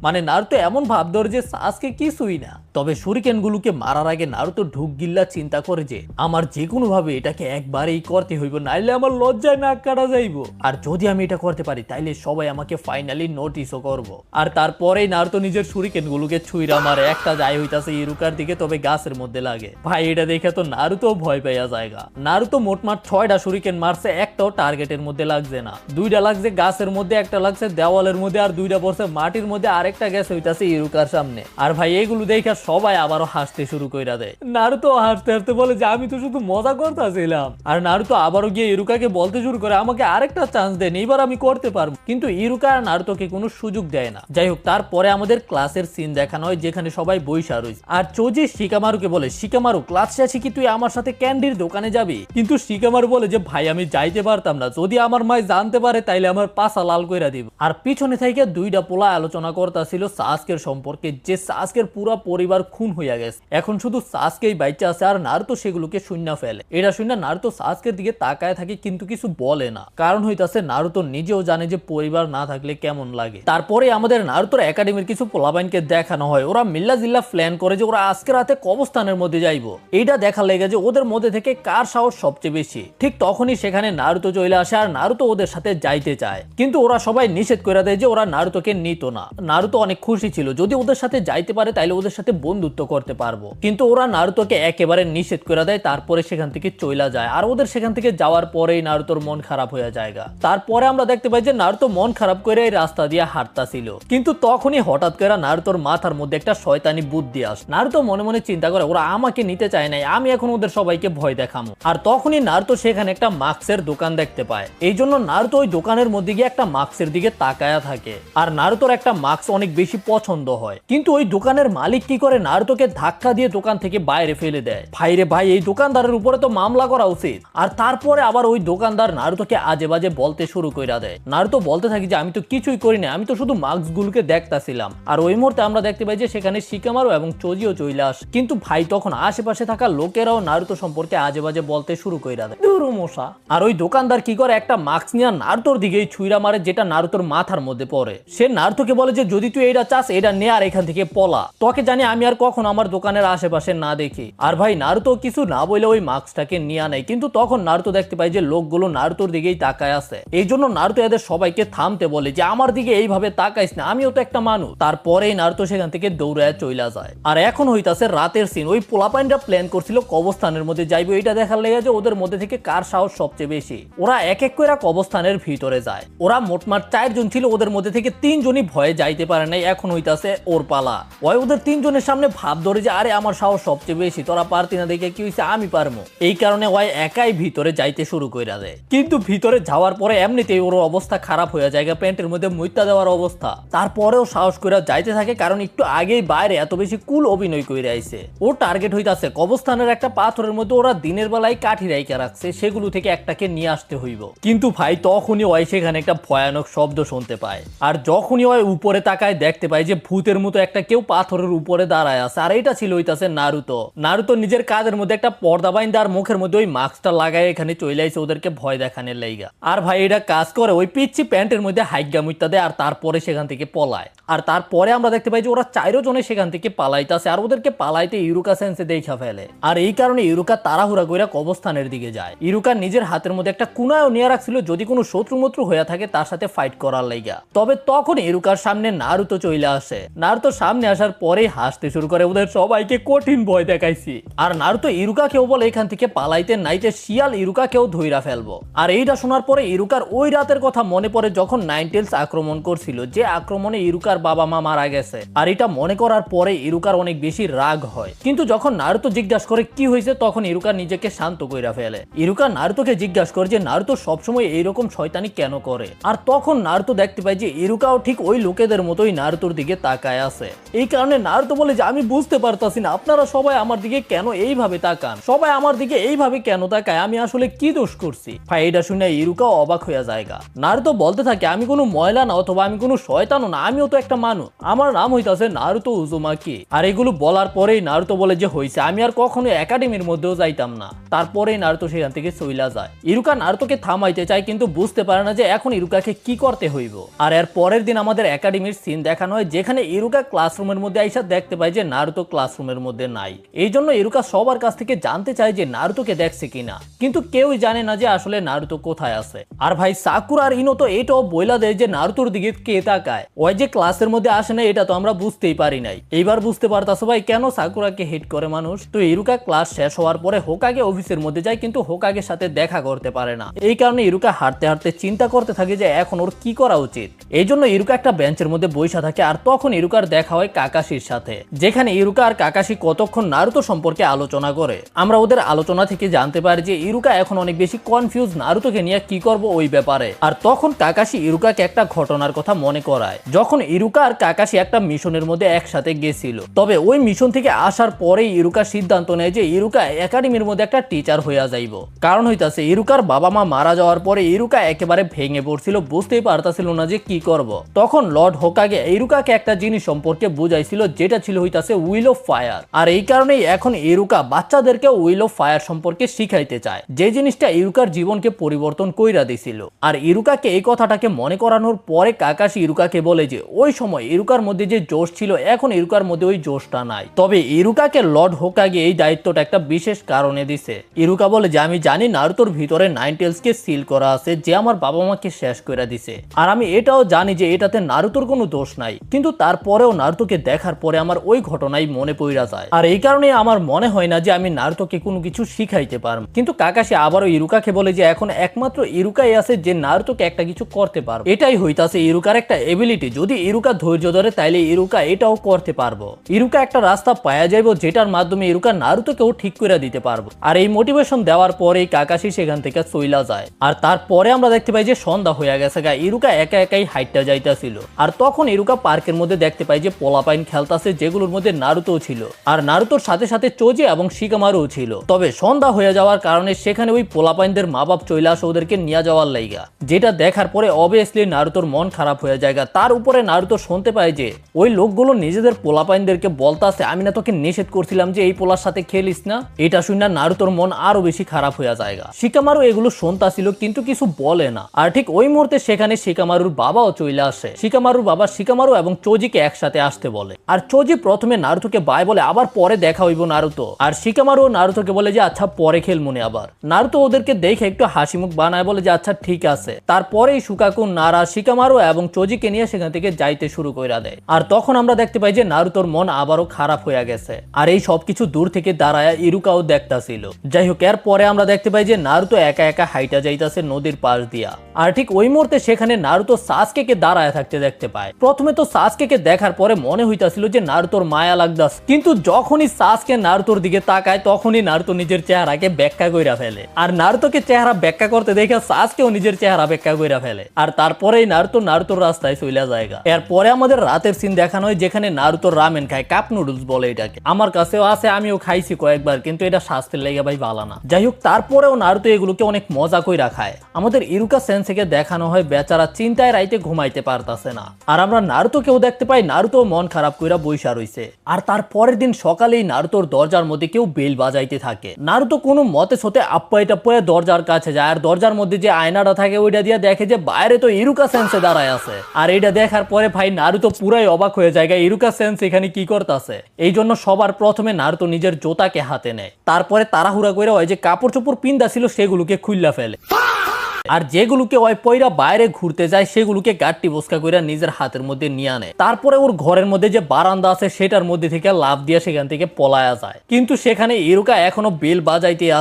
মানে নারুতো এমন ভাব ধরে যে সাসকে কিছুই না। তবে শুরিকেন গুলোকে মারার আগে নারুতো ঢুক গিল্লা চিন্তা করে যে আমার যে কোনো ভাবে এটাকে একবারেই করতে হইব, নাইলে আমার লজ্জায় নাক কাটা যাইব। আর যদি আমি এটা করতে পারি তাইলে সবাই আমাকে ফাইনালি নোটিসও করব। আর তারপরেই নারুতো নিজের শুরিকেন গুলোকে ছুঁইরা মারে। একটা যায় হইতাছে ইরুকার দিকে, তবে গাছের মধ্যে লাগে। ভাই এটা দেখে তো নারুতো ভয় পাইয়া জায়গা। নারুতো মোটমাট 6টা শুরিকেন মারছে, একটাও টার্গেটের মধ্যে লাগছে না। 2টা লাগছে গাছের মধ্যে, একটা লাগছে দেওয়ালের মধ্যে, আর 2টা পড়ছে মাটির মধ্যে, আরেকটা গেছে হইতাছে ইরুকার সামনে। আর ভাই এগুলো দেখে সবাই আবারও হাসতে শুরু কইরা দেয়। নারুতো হাসতে হাসতে বলে যে আমি তো শুধু মজা করতেছিলাম। আর নারুতো আবারও গিয়ে ইরুকাকে বলতে শুরু করে আমাকে আরেকটা চান্স দেন, এইবার আমি করতে পারবো। কিন্তু ইরুকা আর নারুতোকে কোনো সুযোগ দেয় না। যাই হোক, তারপরে আমাদের ক্লাসের সিন দেখানো হয় যেখানে সবাই বইসা রয়েছে। আর চোজি শিকামারুকে বলে, শিকামারু ক্লাস শেষে কি তুই আমার সাথে ক্যান্ডির দোকানে যাবি? কিন্তু শিকামারু বলে যে ভাই আমি যাইতে পারতাম না, যদি আমার মাই জানতে পারে তাইলে আমার পাছা লাল কইরা দিব। আর পিছনে থেকে 2টা পোলা আলোচনা করতেছিল সাসকের সম্পর্কে, যে সাসকের পুরো পরিবার খুন হইয়া গেছে, এখন শুধু সাসকেই বাইচা আছে। আর নারুতো সেগুলোকে শূন্য ফেলে। এটা শুনে নারুতো সাসকের দিকে তাকায় থাকে কিন্তু কিছু বলে না, কারণ হইতাছে নারুতো নিজেও জানে যে পরিবার না থাকলে কেমন লাগে। তারপরে আমাদের নারুতোর একাডেমির কিছু পোলাবাইনকে দেখানো হয়, ওরা মিল্লা জিল্লা প্ল্যান করে যে ওরা আজকে রাতে কবরস্থানের মধ্যে যাইবো। এইটা দেখা লেগে যে ওদের মধ্যে থেকে কার সাহস সবচেয়ে বেশি। ঠিক তখনই সেখানে নারুতো চলে আসে আর নারুতো ওদের সাথে যাইতে চায়, কিন্তু ওরা সবাই নিষেধ করে দেয় যে ওরা নারুতোকে নিত না। নারুতো অনেক খুশি ছিল, যদি ওদের সাথে যাইতে পারে তাইলে ওদের সাথে বন্ধুত্ব করতে পারবো, কিন্তু ওরা নারুতোকে একেবারে নিষেধ করে দেয়। তারপরে সেখান থেকে চলে যায়। আর ওদের সেখান থেকে যাওয়ার পরেই নারুতোর মন খারাপ হয়ে যায়। তারপরে আমরা দেখতে পাই যে নারুতো মন খারাপ করে এই রাস্তা দিয়ে হাঁটতাছিল, কিন্তু তখনই হঠাৎ করে নারুতোর মাথার মধ্যে একটা শয়তানি বুদ্ধি আসে। নারুতো মনে মনে চিন্তা করে ওরা আমাকে নিতে চায় নাই, আমি এখন ওদের সবাইকে ভয় দেখামো। আর তখনই নারুতো সেখানে একটা মাস্কের দোকান দেখতে পায়। এই জন্য নারুতো ওই দোকানের মধ্যে গিয়ে একটা মাস্কের দিকে তাকায়া থাকে। আর নারুতোর একটা মাস্ক অনেক বেশি পছন্দ হয়, কিন্তু ওই দোকানের মালিক কি করে নারুতোকে ধাক্কা দিয়ে দোকান থেকে বাইরে ফেলে দেয়। ভাইরে ভাই, এই দোকানদারের উপরে তো মামলা করা উচিত। আর তারপরে আবার ওই দোকানদার নারুতোকে আজে বাজে বলতে শুরু কইরা দেয়। নারুতো বলতে থাকি যে আমি তো কিছুই করি না, আমি তো শুধু মাস্কগুলোকে দেখতাছিলাম। আর ওই মুহূর্তে আমরা দেখতে পাই যে সেখানে শিকামারু এবং চোজিও চলে আসে। কিন্তু ভাই তখন আশেপাশে থাকা লোকেরাও নারুতো সম্পর্কে আজে বাজে বলতে শুরু কইরা দেয়। মশা। আর ওই দোকানদার কি করে একটা মাস্ক নিয়ে নারুতোর দিকেই ছুঁড়া মারে, যেটা নারুতোর মাথার মধ্যে পড়ে। সে নারুতোকে বলে যে যদি তুই এটা চাস এটা নে আর এখান থেকে পলা, তোকে জানি আমি আর কখন আমার দোকানের আশেপাশে না দেখি। আর ভাই নারুতো কিছু না বলে ওই মাস্কটাকে নিয়ে নেয়, কিন্তু তখন নারুতো দেখতে পাই যে লোকগুলো নারুতোর দিকেই তাকায় আছে। এই জন্য নারুতো এদের সবাইকে থামতে বলে যে আমার দিকে এইভাবে তাকাইস না, আমিও তো একটা মানুষ। তারপরেই নারুতো সেখান থেকে দৌড়ায় চইলা যায়। আর এখন হইতাছে রাতের সিন। ওই পোলাপাইনরা প্ল্যান করছিল কবরস্থানের মধ্যে যাইবে, এটা দেখার লেগে যে ওদের মধ্যে থেকে কার সাহস সবচেয়ে বেশি। ওরা এক এক করে কবরস্থানের ভিতরে যায়। ওরা মোটমাট 4 জন ছিল, ওদের মধ্যে থেকে 3 জনই ভয়ে যাইতে পারে নাই। এখন হইতাছে ওর পালা। ওই ওদের 3 জনের সামনে ভাব ধরে যে আরে আমার সাহস সবচেয়ে বেশি, তোরা পারতি না দেখে কি হইছে, আমি পারবো। এই কারণে ওই একাই ভিতরে যাইতে শুরু কইরা দেয়। কিন্তু ভিতরে যাওয়ার পরে এমনিতেই ওর অবস্থা খারাপ হয়ে যায়, প্যান্টের মধ্যে মুইতা দেওয়ার অবস্থা। তারপরেও সাহস কইরা যাইতে থাকে, কারণ একটু আগেই বাইরে এত বেশি কুল অভিনয় কইরা আইছে। ওর টার্গেট হইতাছে কবরস্থানের একটা পাথরের মধ্যে ওরা দিনের বেলায় কাঠি রাইকা রাখছে, সেগুলো থেকে একটাকে নিয়ে আসতে হইব। কিন্তু ভাই তখনই ওই সেখানে একটা ভয়ানক শব্দ শুনতে পায়। আর যখনই ওই উপরে তাকায় দেখতে পায় যে ভূতের মতো একটা কেউ পাথরের উপরে দাঁড়ায় আছে। আর এটা ছিল হইতাছে নারুতো। নারুতো নিজের কাঁধের মধ্যে একটা পর্দা বাইন্দা আর মুখের মধ্যে ওই মাস্কটা লাগায় এখানে চলে আইছে ওদেরকে ভয় দেখানোর লাইগা। আর ভাই এটা কাজ করে, ওই পিচ্ছি প্যান্টের মধ্যে হাইগা মুইতা দেয় আর তারপরে সেখান থেকে পলায়। আর তারপরে আমরা দেখতে পাই যে ওরা 4 জনে সেখান থেকে পালাইতাছে। আর ওদেরকে পালাইতে ইরুকা সেন্সে দেখা ফেলে। আর এই কারণে ইরুকা তাড়াহুড়া কইরা কবরস্থানের দিকে যায়। ইরুকা নিজের হাতের মধ্যে একটা কুনায়ও নিয়ে রাখছিল, যদি কোনো শত্রুমত্রু হয়ে থাকে তার সাথে ফাইট করার লাইগা। তবে তখন ইরুকার সামনে নারুতো চলে আসে। নারুতো সামনে আসার পরেই হাসতে শুরু করে, ওদের সবাইকে কঠিন ভয় দেখাইছি। আর নারুতো ইরুকাকেও বলে এখান থেকে পালাইতে, নাইতে শিয়াল ইরুকাকেও ধইরা ফেলবো। আর এইটা শোনার পরে ইরুকার ওই রাতের কথা মনে পড়ে যখন নাইনটেলস আক্রমণ করছিল, যে আক্রমণে ইরুকার বাবা মা মারা গেছে। আর এটা মনে করার পরে ইরুকার অনেক বেশি রাগ হয়। কিন্তু যখন নারুতো জিজ্ঞাসা করে কি হয়েছে, তখন ইরুকা নিজেকে শান্ত কইরা ফেলে। ইরুকা নারুতোকে জিজ্ঞাসা করে যে নারুতো সবসময় এইরকম এরকম শয়তানি কেন করে। আর তখন নারুতো দেখতে পায় যে ইরুকাও ঠিক ওই লোকেদের মতোই নারুতোর দিকে তাকায় আছে। এই কারণে নারুতো বলে যে আমি বুঝতে পারতাছি না আপনারা সবাই আমার দিকে কেন এইভাবে তাকান, সবাই আমার দিকে এইভাবে কেন তাকায়, আমি আসলে কি দোষ করছি। ভাই এটা শুনে ইরুকাও অবাক হয়ে জায়গা। নারুতো বলতে থাকে আমি কোনো ময়লা না অথবা আমি কোনো শয়তানও না, আমিও তো একটা মানুষ, আমার নাম হইতাছে নারুতো উজুমাকি। আর এগুলো বলার পরেই নারুতো বলে যে হইছে আমি আর কখনো একাডেমির মধ্যেও যাইতাম না। তারপরেই নারুতো সেখান থেকে চইলা যায়। ইরুকা নারুতোকে থামাইতে চায় কিন্তু বুঝতে পারে না যে এখন ইরুকাকে কি করতে হইব। আর এর পরের দিন আমাদের একাডেমির সিন দেখানো হয় যেখানে ইরুকা ক্লাসরুমের মধ্যে আইসা দেখতে পায় যে নারুতো ক্লাসরুমের মধ্যে নাই। এই জন্য ইরুকা সবার কাছ থেকে জানতে চায় যে নারুতোকে দেখছে কিনা, কিন্তু কেউই জানে না যে আসলে নারুতো কোথায় আছে। আর ভাই সাকুরা আর ইনো তো এটাও বইলা দেয় যে নারুতোর দিকে কে তাকায়, ওই যে ক্লাসের মধ্যে আসে না এটা তো আমরা বুঝতেই পারি নাই। এইবার বুঝতে পারতাছো ভাই কেন সাকুরাকে হেট করে মানুষ। তো ইরুকা ক্লাস শেষ হওয়ার পরে হোকাগে অফিসের মধ্যে যায় কিন্তু হোকাগের সাথে দেখা করতে পারে না। এই কারণে ইরুকা হাঁটতে হাঁটতে চিন্তা করতে থাকে যে এখন ওর কি করা উচিত। এই জন্য ইরুকা একটা বেঞ্চের মধ্যে বইসা থাকে। আর তখন ইরুকার দেখা হয় কাকাশির সাথে, যেখানে ইরুকা আর কাকাশি কতক্ষণ নারুতো সম্পর্কে আলোচনা করে। আমরা ওদের আলোচনা থেকে জানতে পারি যে ইরুকা এখন অনেক বেশি কনফিউজ নারুতোকে নিয়ে কি করব ওই ব্যাপারে। আর তখন কাকাশি ইরুকাকে একটা ঘটনার কথা মনে করায়, যখন ইরুকা আর কাকাশি একটা মিশনের মধ্যে একসাথে গেছিল। তবে ওই মিশন থেকে আসার পরেই ইরুকা সিদ্ধান্ত নেয় যে ইরুকা একাডেমির মধ্যে একটা টিচার হইয়া যাইব। কারণ হইতাছে ইরুকার বাবা মা মারা যাওয়ার পরে ইরুকা একেবারে ভেঙে পড়ছিল, বুঝতেই পারতাছিল না যে কি করব। তখন লর্ড হোকাগে ইরুকাকে একটা জিনিস সম্পর্কে বুঝাইছিল যেটা ছিল হইতাছে উইল অফ ফায়ার। আর এই কারণেই এখন ইরুকা বাচ্চাদেরকে উইল অফ ফায়ার সম্পর্কে শিখাইতে চায়, যে জিনিসটা ইরুকার জীবনকে পরিবর্তন কইরা দিছিল। আর ইরুকাকে এই কথাটাকে মনে করানোর পরে কাকাশি ইরুকাকে বলে যে ওই সময় ইরুকার মধ্যে যে জোশ ছিল এখন ইরুকার মধ্যে ওই জোশটা নাই। তবে ইরুকাকে লর্ড হোকাগে এই দায়িত্বটা একটা বিশেষ কারণে দিছে। ইরুকা বলে যে আমি জানি নারুতোর ভিতরে নাইন টেলসকে সিল করা আছে যে আমার বাবা মাকে শেষ করে দিছে, আর আমি এটাও জানি যে এটাতে নারুতোর কোনো দোষ নাই, কিন্তু তারপরেও নারুতোকে দেখার পরে আমার ওই ঘটনাই মনে পড়া যায়। আর এই কারণে আমার মনে হয় না যে আমি নারুতোকে কোনো কিছু শিখাইতে পারব। কিন্তু কাকাশি আবারও ইরুকাকে বলে যে এখন একমাত্র ইরুকাই আছে যে নারুতোকে একটা কিছু করতে পারবে, এটাই হইতাছে ইরুকার একটা এবিলিটি। যদি ইরুকা ধৈর্য ধরে তাইলে ইরুকা এটাও করতে পারবো। ইরুকা একটা রাস্তা পাওয়া যাইব যেটার মাধ্যমে ইরুকা নারুতোকেও ঠিক করে দিতে পারবো। আর এই মোটিভেশন দেওয়ার পরেই কাকাশি সেখান থেকে চইলা যায়। আর তারপরে আমরা দেখতে পাই যে সন্ধ্যা হয়ে গেছে, ইরুকা একা একাই হাইটটা যাইতাছিল। আর তখন ইরুকা পার্কের মধ্যে দেখতে পাই যে পোলাপাইন খেলতাছে, যেগুলোর মধ্যে নারুতো ছিল। আর নারুতোর সাথে সাথে চোজি এবং শিকামারুও ছিল। তবে সন্ধ্যা হয়ে যাওয়ার কারণে সেখানে ওই পোলাপাইনদের মা বাপ চইলা আসে ওদেরকে নিয়ে যাওয়ার লাইগা, যেটা দেখার পরে অবভিয়াসলি নারুতোর মন খারাপ হয়ে যায়। তার উপরে নারুতো শুনতে পায় যে ওই লোকগুলো নিজেদের পোলাপাইনদেরকে বলতাছে আমি না তোকে নিষেধ করছিলাম যে এই পোলার সাথে খেলিস না। এটা শুনে নারুতোর মন আরো বেশি খারাপ হয়ে যায়। শিকামারু এগুলো শুনতাছিল কিন্তু কিছু বলে না। আর ঠিক ওই মুহূর্তে সেখানে শিকামারুর বাবাও চলে আসে। শিকামারুর বাবা শিকামারু এবং চোজিকে একসাথে আসতে বলে। আর চোজি প্রথমে নারুতোকে বাই বলে আবার পরে দেখা হইব নারুতো। আর শিকামারু নারুতোকে বলে যে আচ্ছা পরে খেলমুনে। আবার নারুতো ওদেরকে দেখে একটু হাসি মুখ বানায়, বলে যে আচ্ছা ঠিক আছে। তারপরেই সুকাকু, নারা, শিকামারু এবং চোজিকে নিয়ে সেখান থেকে যাইতে শুরু কইরা দেয়। আর তখন আমরা দেখতে পাই যে নারুতোর মন আবারও খারাপ হয়ে গেছে। আর এই সবকিছু দূর থেকে দাঁড়ায় ইরুকাও দেখতাছিল। যাই হোক, এর পরে আমরা দেখতে পাই যে নারুতো একা একা হাইটা যাইতাছে নদীর পাশ দিয়া। আর ঠিক ওই মুহূর্তে সেখানে নারুতো সাসকেকে দাঁড়ায় থাকতে দেখতে পায়। প্রথমে তো সাসকেকে দেখার পরে মনে হইতাছিল যে নারুতোর মায়া লাগতাছে, কিন্তু যখনই সাসকে নারুতোর দিকে তাকায় তখনই নারুতো নিজের চেহারাকে ব্যাখ্যা কইরা ফেলে। আর নারুতোকে চেহারা ব্যাখ্যা করতে দেখে সাসকেও নিজের চেহারা ব্যাখ্যা কইরা ফেলে। আর তারপরেই নারুতোর রাস্তায় চলে যায়। এরপরে আমাদের রাতের সিন দেখানো হয় যেখানে নারুতো রামেন খায়, কাপ নুডলস বলে এটাকে। আমার কাছেও আছে, আমিও খাইছি কয়েকবার, কিন্তু এটা স্বাস্থ্যের লেগে ভাই ভালো না। যাই হোক, তারপরেও নারুতো এগুলোকে অনেক মজা কইরা খায়। আমাদের ইরুকা সেন্সেকে দেখানো হয় বেচারা চিন্তায় রাইতে ঘুমাইতে পারতাছে না। আর আমরা নারুতোকেও দেখতে পাই, নারুতো মন খারাপ কইরা বইসা রইছে। আর তার পরের দিন সকালেই নারুতোর দরজার মধ্যে কেউ বেল বাজাইতে থাকে। নারুতো কোনো মতে সতে আপ্পায় টাপ্পায় দরজার কাছে যায়। আর দরজার মধ্যে যে আয়নাটা থাকে ওইটা দিয়ে দেখে যে বাইরে তো ইরুকা সেন্সে দাঁড়ায় আছে। আর এইটা দেখার পরে ভাই নারুতো পুরাই অবাক হয়ে যায়, ইরুকা সেন্স এখানে কি করতেছে। এই জন্য সবার প্রথমে নারুতো নিজের জোতাকে হাতে নেয়। তারপরে তাড়াহুড়া করে ওই যে কাপড় চোপড় পিন্দা ছিল সেগুলোকে খুইল্লা ফেলে। আর যেগুলোকে ওই পয়রা বাইরে ঘুরতে যায় সেগুলোকে গাট্টি বসকা কইরা নিজের হাতের মধ্যে নিয়ে আনে। তারপরে ওর ঘরের মধ্যে যে বারান্দা আছে সেটার মধ্যে থেকে লাফ দিয়ে সেখান থেকে পলায়া যায়। কিন্তু সেখানে ইরুকা এখনো বেল বাজাইতেই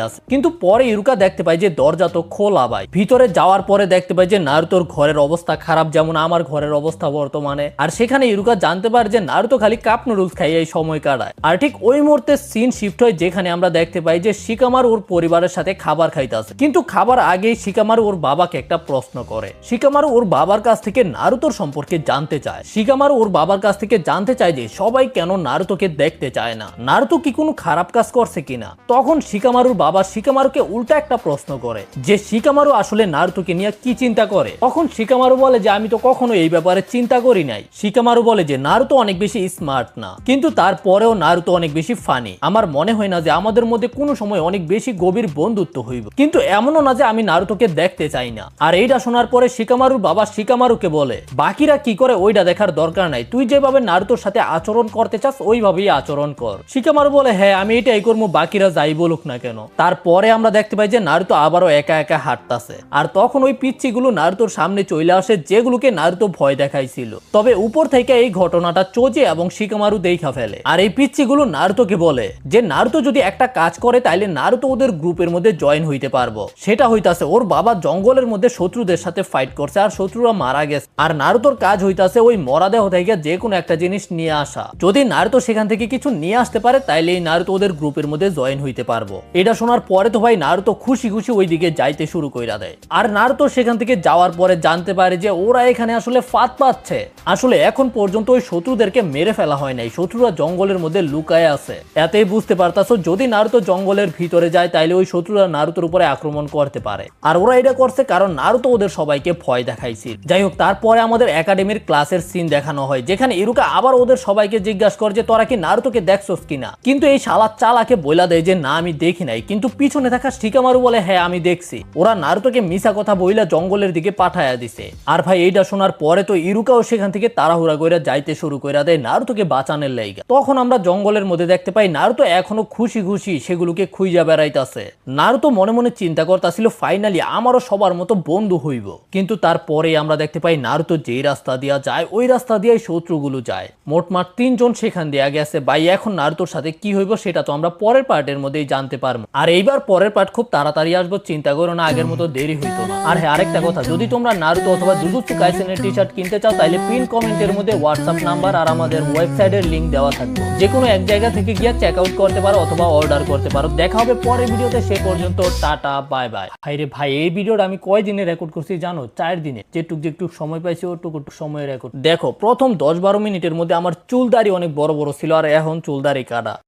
আছে। কিন্তু পরে ইরুকা দেখতে পায় যে দরজা তো খোলা ভাই। ভিতরে যাওয়ার পরে দেখতে পায় যে নারুতোর ঘরের অবস্থা খারাপ, যেমন আমার ঘরের অবস্থা বর্তমানে। আর সেখানে ইরুকা জানতে পারে যে নারুতো খালি কাপ নুডলস খাই এই সময় কাটায়। আর ঠিক ওই মুহূর্তে সিন শিফট হয় যেখানে আমরা দেখতে পাই যে শিকামার ওর পরিবারের সাথে খাবার খাইতে আছে, কিন্তু খাবার আগেই শিকামারু ওর বাবাকে একটা প্রশ্ন করে। শিকামারু ওর বাবার কাছ থেকে নারুতোর সম্পর্কে জানতে চায়। শিকামারু ওর বাবার কাছ থেকে জানতে চায় যে সবাই কেন নারুতোকে দেখতে চায় না, নারুতো কি কোনো খারাপ কাজ করছে কিনা। তখন শিকামারুর বাবা শিকামারুকে উল্টা একটা প্রশ্ন করে যে শিকামারু আসলে নারুতোকে নিয়ে কি চিন্তা করে। তখন শিকামারু বলে যে আমি তো কখনো এই ব্যাপারে চিন্তা করি নাই। শিকামারু বলে যে নারুতো অনেক বেশি স্মার্ট না, কিন্তু তারপরেও নারুতো অনেক বেশি ফানি। আমার মনে হয় না যে আমাদের মধ্যে কোনো সময় অনেক বেশি গভীর বন্ধুত্ব হইব, কিন্তু এমনও না যে আমি নারুতোকে দেখতে চাই না। আর এইটা শোনার পরে শিকামারুর বাবা শিকামারুকে বলে বাকিরা কি করে ওইটা দেখার দরকার নাই, তুই যেভাবে নারুতোর সাথে আচরণ করতে চাস ওইভাবেই আচরণ কর। শিকামারু বলে হ্যাঁ আমি এটাই করবো, বাকিরা যাই বলুক না কেন। তারপরে আমরা দেখতে পাই যে নারুতো আবারও একা একা হাঁটতাছে, আর তখন ওই পিচ্চিগুলো নারুতোর সামনে চলে আসে যেগুলোকে নারুতো ভয় দেখাইছিল। তবে উপর থেকে এই ঘটনাটা চোজে এবং শিকামারু দেখা ফেলে। আর এই পিচ্চিগুলো নারুতোকে বলে যে নারুতো যদি একটা কাজ করে তাইলে নারুতো ওদের গ্রুপের মধ্যে জয়েন হইতে পারবো। সেটা হইতাছে ওর বাবা জঙ্গলের মধ্যে শত্রুদের সাথে ফাইট করছে আর শত্রুরা মারা গেছে, আর নারুতোর কাজ হইতাছে ওই মরাদেহ থেকে যে কোনো একটা জিনিস নিয়ে আসা। যদি নারুতো সেখান থেকে কিছু নিয়ে আসতে পারে তাইলে এই নারুতো ওদের গ্রুপের মধ্যে জয়েন হইতে পারবো। এটা শোনার পরে তো ভাই নারুতো খুশি খুশি ওইদিকে যাইতে শুরু কইরা দেয়। আর নারুতো সেখান থেকে যাওয়ার পরে জানতে পারে যে ওরা এখানে আসলে ফাঁদ পাচ্ছে। আসলে এখন পর্যন্ত ওই শত্রুদেরকে মেরে ফেলা হয় নাই, শত্রুরা জঙ্গলের মধ্যে লুকায় আছে। এতেই বুঝতে পারতাছো যদি নারুতো জঙ্গলের ভিতরে যায় তাইলে ওই শত্রুরা নারুতোর উপরে আক্রমণ করতে পারে। আর ওরা এটা করছে কারণ নারুতো ওদের সবাইকে ভয় দেখাইছিল। যাই হোক, তারপরে আমাদের একাডেমির ক্লাসের সিন দেখানো হয় যেখানে ইরুকা আবার ওদের সবাইকে জিজ্ঞাসা করে যে তোরা কি নারুতোকে দেখছস কিনা, কিন্তু এই শালা চালাকে বইলা দেয় যে না আমি দেখি নাই, কিন্তু পিছনে থাকা শিকামারু বলে হ্যাঁ আমি দেখছি। ওরা নারুতোকে মিছা কথা বইলা জঙ্গলের দিকে পাঠায়া দিছে। আর ভাই এইটা শোনার পরে তো ইরুকাও সেখান থেকে তাড়াহুড়া কইরা যাইতে শুরু কইরা দেয় নারুতোকে বাঁচানোর লাইগা। তখন আমরা জঙ্গলের মধ্যে দেখতে পাই নারুতো এখনো খুশি খুশি সেগুলোকে খুঁজা বেড়াইতাছে। নারুতো মনে মনে চিন্তা করতেছিল ফাইনালি আমারও সবার মতো বন্ধু হইব, কিন্তু তারপরে আমরা দেখতে পাই নারুতো যেই রাস্তা দিয়া যায় ওই রাস্তা দিয়ে শত্রুগুলো যায়। মোটমাট 3 জন সেখান দিয়ে গেছে। ভাই এখন নারুতোর সাথে কি হইব সেটা তো আমরা পরের পার্টের মধ্যেই জানতে পারবো। আর এইবার পরের পার্ট খুব তাড়াতাড়ি আসবো, চিন্তা করো না, আগের মতো দেরি হইতো না। আর হ্যাঁ আরেকটা কথা, যদি তোমরা নারুতো অথবা জুজুৎসু কাইসেনের টি-শার্ট কিনতে চাও তাহলে পিন কমেন্টের মধ্যে হোয়াটসঅ্যাপ নাম্বার আর আমাদের ওয়েবসাইটের লিংক দেওয়া থাকবে, যে কোনো এক জায়গা থেকে গিয়ে চেক আউট করতে পারো অথবা অর্ডার করতে পারো। দেখা হবে পরের ভিডিওতে, সে পর্যন্ত টাটা বাই বাই। ভাইরে ভাই এই ভিডিওটা আমি কয় দিনে রেকর্ড করছি জানো? 4 দিনে। যেটুক সময় পাইছি ওটুকু সময় রেকর্ড। দেখো প্রথম 10-12 মিনিটের মধ্যে আমার চুল দাড়ি অনেক বড় বড় ছিল আর এখন চুল দাড়ি কাটা।